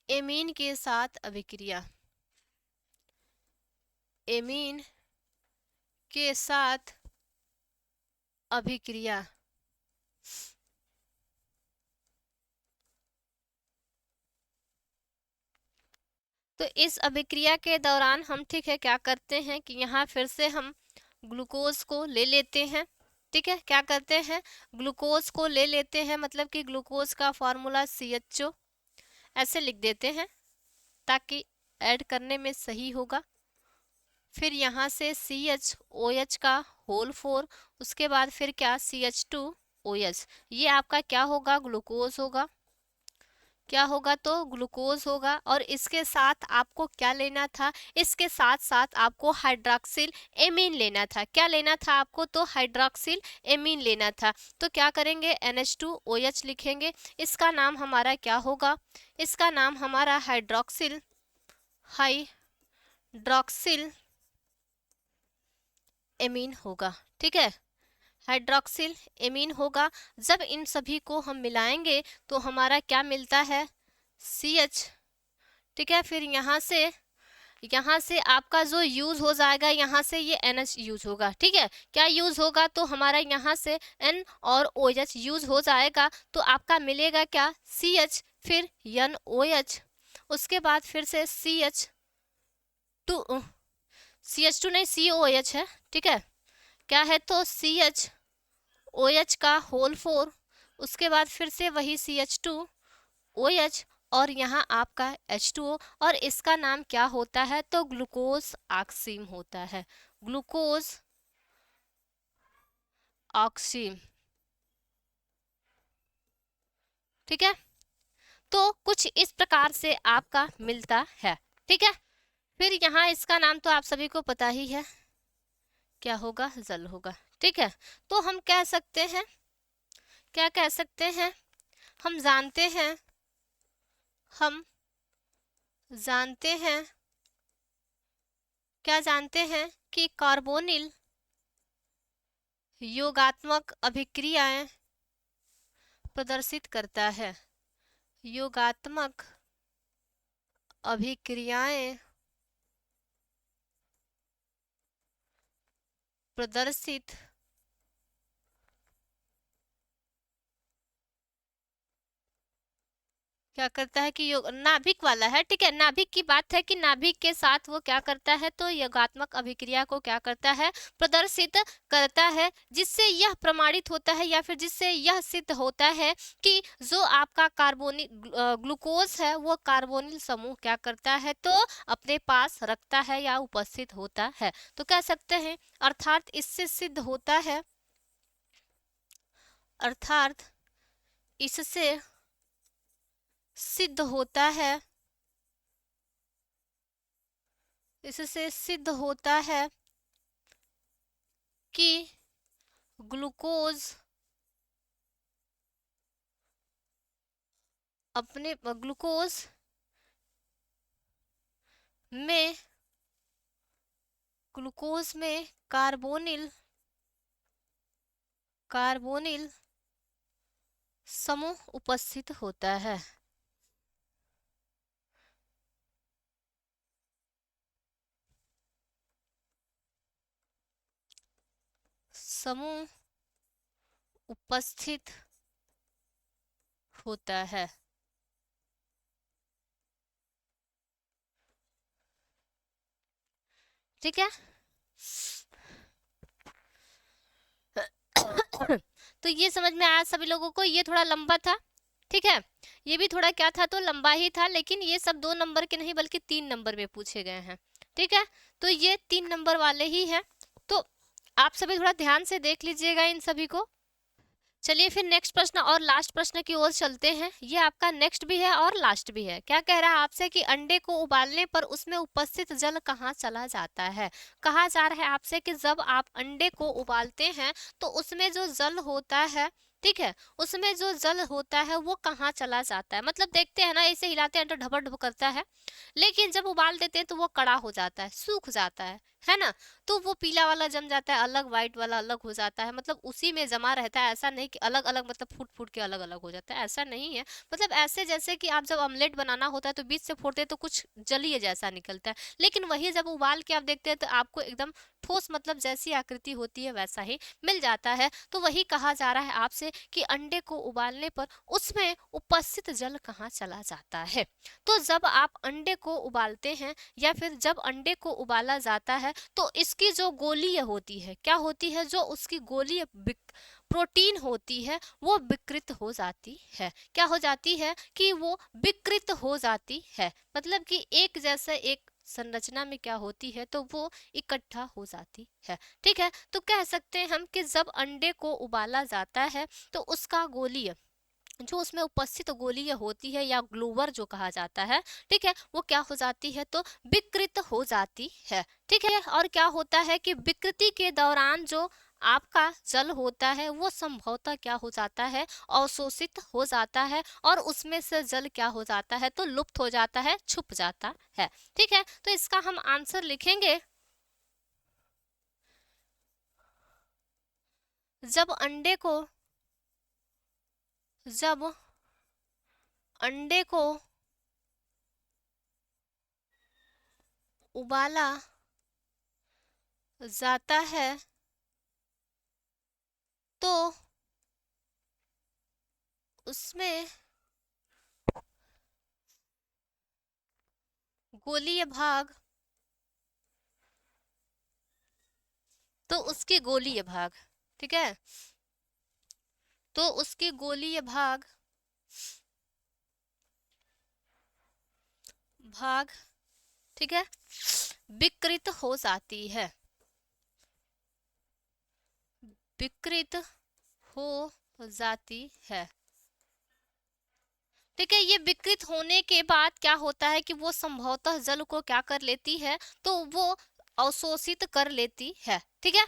एमीन के साथ अभिक्रिया, एमीन के साथ अभिक्रिया। तो इस अभिक्रिया के दौरान हम, ठीक है, क्या करते हैं कि यहाँ फिर से हम ग्लूकोज को ले लेते हैं। ठीक है, क्या करते हैं, ग्लूकोज को ले लेते हैं, मतलब कि ग्लूकोज का फॉर्मूला CHO ऐसे लिख देते हैं ताकि ऐड करने में सही होगा। फिर यहाँ से CHOH का होल 4, उसके बाद फिर क्या CH2OH, ये आपका क्या होगा, ग्लूकोज होगा। क्या होगा, तो ग्लूकोज होगा। और इसके साथ आपको क्या लेना था, इसके साथ साथ आपको हाइड्रॉक्सिल एमीन लेना था। क्या लेना था आपको, तो हाइड्रॉक्सिल एमीन लेना था। तो क्या करेंगे, NH2OH लिखेंगे। इसका नाम हमारा क्या होगा, इसका नाम हमारा हाइड्रॉक्सिल एमीन होगा। ठीक है, हाइड्रॉक्सिल एमीन होगा। जब इन सभी को हम मिलाएंगे तो हमारा क्या मिलता है, CH। ठीक है, फिर यहाँ से आपका जो यूज हो जाएगा, यहाँ से ये NH यूज होगा। ठीक है, क्या यूज होगा, तो हमारा यहाँ से N और OH यूज हो जाएगा, तो आपका मिलेगा क्या, CH, फिर NOH, उसके बाद फिर से CH2 नहीं, COH है। ठीक है, क्या है, तो CHOH का होल 4, उसके बाद फिर से वही CH2OH, और यहाँ आपका H2O, और इसका नाम क्या होता है, तो ग्लूकोज ऑक्सीम होता है, ग्लूकोज ऑक्सीम। ठीक है, तो कुछ इस प्रकार से आपका मिलता है। ठीक है, फिर यहाँ इसका नाम तो आप सभी को पता ही है, क्या होगा, जल होगा। ठीक है, तो हम कह सकते हैं, क्या कह सकते हैं, हम जानते हैं क्या जानते हैं कि कार्बोनिल योगात्मक अभिक्रियाएं प्रदर्शित करता है, योगात्मक अभिक्रियाएं प्रदर्शित क्या करता है कि योग नाभिक वाला है। ठीक है, नाभिक की बात है कि नाभिक के साथ वो क्या करता है, तो योगात्मक अभिक्रिया को क्या करता है, प्रदर्शित करता है, जिससे यह प्रमाणित होता है या फिर जिससे यह सिद्ध होता है कि जो आपका कार्बोनिल ग्लूकोज है वो कार्बोनिल समूह क्या करता है, तो अपने पास रखता है या उपस्थित होता है। तो कह सकते हैं अर्थात इससे सिद्ध होता है, अर्थात इससे सिद्ध होता है, इससे सिद्ध होता है कि ग्लूकोज अपने ग्लूकोज में कार्बोनिल समूह उपस्थित होता है। समूह उपस्थित होता है। ठीक है, तो ये समझ में आया सभी लोगों को, ये थोड़ा लंबा था। ठीक है, ये भी थोड़ा क्या था, तो लंबा ही था, लेकिन ये सब 2 नंबर के नहीं बल्कि 3 नंबर में पूछे गए हैं। ठीक है, तो ये 3 नंबर वाले ही हैं, तो आप सभी थोड़ा ध्यान से देख लीजिएगा इन सभी को। चलिए फिर नेक्स्ट प्रश्न और लास्ट प्रश्न की ओर चलते हैं। ये आपका नेक्स्ट भी है और लास्ट भी है। क्या कह रहा है आपसे कि अंडे को उबालने पर उसमें उपस्थित जल कहाँ चला जाता है। कहा जा रहा है आपसे कि जब आप अंडे को उबालते हैं तो उसमें जो जल होता है, ठीक है, उसमें जो जल होता है वो कहाँ चला जाता है। मतलब देखते हैं ना, ऐसे हिलाते हैं तो ढबर ढब करता है, लेकिन जब उबाल देते हैं तो वो कड़ा हो जाता है, सूख जाता है ना। तो वो पीला वाला जम जाता है अलग, व्हाइट वाला अलग हो जाता है, मतलब उसी में जमा रहता है। ऐसा नहीं कि अलग अलग मतलब फूट फूट के अलग अलग हो जाता है, ऐसा नहीं है। मतलब ऐसे जैसे कि आप जब ऑमलेट बनाना होता है तो बीच से फोड़ते हैं तो कुछ जलीय जैसा निकलता है, लेकिन वही जब उबाल के आप देखते हैं तो आपको एकदम ठोस मतलब जैसी आकृति होती है वैसा ही मिल जाता है। तो वही कहा जा रहा है आपसे कि अंडे को उबालने पर उसमें उपस्थित जल कहाँ चला जाता है। तो जब आप अंडे को उबालते हैं या फिर जब अंडे को उबाला जाता है है, तो इसकी जो गोलीय होती है, क्या होती है, जो उसकी गोलीय प्रोटीन होती है वो विकृत हो जाती है। क्या हो जाती है कि वो विकृत हो जाती है, मतलब कि एक जैसे एक संरचना में क्या होती है तो वो इकट्ठा हो जाती है। ठीक है, तो कह सकते हैं हम कि जब अंडे को उबाला जाता है तो उसका गोलीय, जो उसमें उपस्थित गोलीय होती है या ग्लूवर जो कहा जाता है, ठीक है, वो क्या हो जाती है तो विकृत हो जाती है। ठीक है, और क्या होता है कि विकृति के दौरान जो आपका जल होता है वो संभवतः क्या हो जाता है, अवशोषित हो जाता है, और उसमें से जल क्या हो जाता है तो लुप्त हो जाता है, छुप जाता है। ठीक है, तो इसका हम आंसर लिखेंगे, जब अंडे को जब अंडे को उबाला जाता है तो उसमें गोलीय भाग, तो उसकी गोलीय भाग, ठीक है, तो उसकी गोलीय भाग, ठीक है, विकृत हो जाती है, विकृत हो जाती है। ठीक है, ये विकृत होने के बाद क्या होता है कि वो संभवतः जल को क्या कर लेती है तो वो अवशोषित कर लेती है। ठीक है,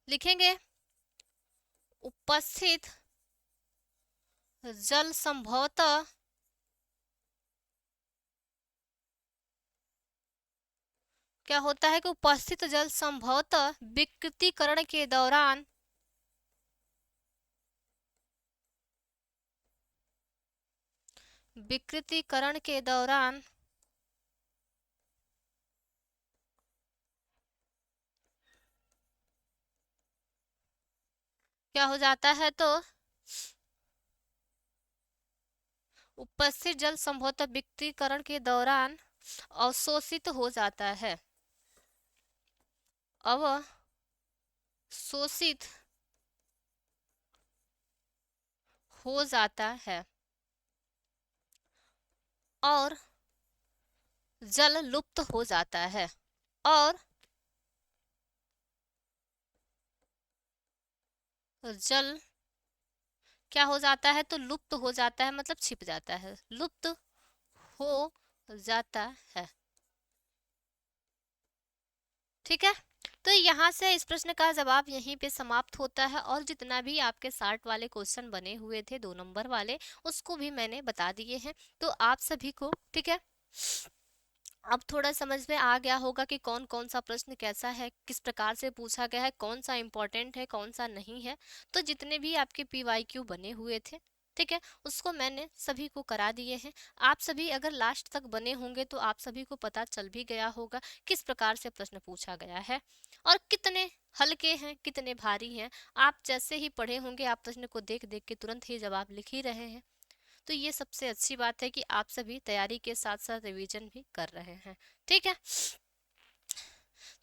लिखेंगे उपस्थित जल संभवतः क्या होता है कि उपस्थित जल संभवतः विकृतीकरण के दौरान विकृतीकरण के दौरान क्या हो जाता है तो उपस्थित जल संभवतः विकृतीकरण के दौरान अवशोषित हो जाता है, अवशोषित हो जाता है और जल लुप्त हो जाता है, और जल क्या हो जाता है तो लुप्त हो जाता है, मतलब छिप जाता है, लुप्त हो जाता है। ठीक है, तो यहाँ से इस प्रश्न का जवाब यहीं पे समाप्त होता है, और जितना भी आपके 60 वाले क्वेश्चन बने हुए थे 2 नंबर वाले, उसको भी मैंने बता दिए हैं। तो आप सभी को, ठीक है, अब थोड़ा समझ में आ गया होगा कि कौन कौन सा प्रश्न कैसा है, किस प्रकार से पूछा गया है, कौन सा इंपॉर्टेंट है, कौन सा नहीं है। तो जितने भी आपके पीवाईक्यू बने हुए थे, ठीक है, उसको मैंने सभी को करा दिए हैं। आप सभी अगर लास्ट तक बने होंगे तो आप सभी को पता चल भी गया होगा किस प्रकार से प्रश्न पूछा गया है और कितने हल्के हैं, कितने भारी हैं। आप जैसे ही पढ़े होंगे, आप प्रश्न को देख देख के तुरंत ही जवाब लिख ही रहे हैं। तो ये सबसे अच्छी बात है कि आप सभी तैयारी के साथ साथ रिवीजन भी कर रहे हैं। ठीक है,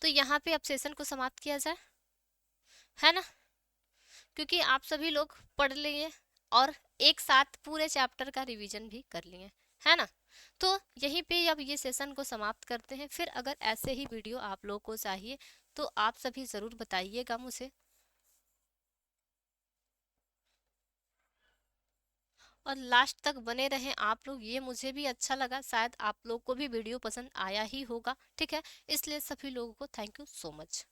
तो यहाँ पे अब सेशन को समाप्त किया जाए, है ना, क्योंकि आप सभी लोग पढ़ लिए और एक साथ पूरे चैप्टर का रिवीजन भी कर लिए, है ना। तो यहीं पे अब ये सेशन को समाप्त करते हैं। फिर अगर ऐसे ही वीडियो आप लोग को चाहिए तो आप सभी ज़रूर बताइएगा मुझे, और लास्ट तक बने रहें आप लोग, ये मुझे भी अच्छा लगा। शायद आप लोग को भी वीडियो पसंद आया ही होगा। ठीक है, इसलिए सभी लोगों को थैंक यू सो मच।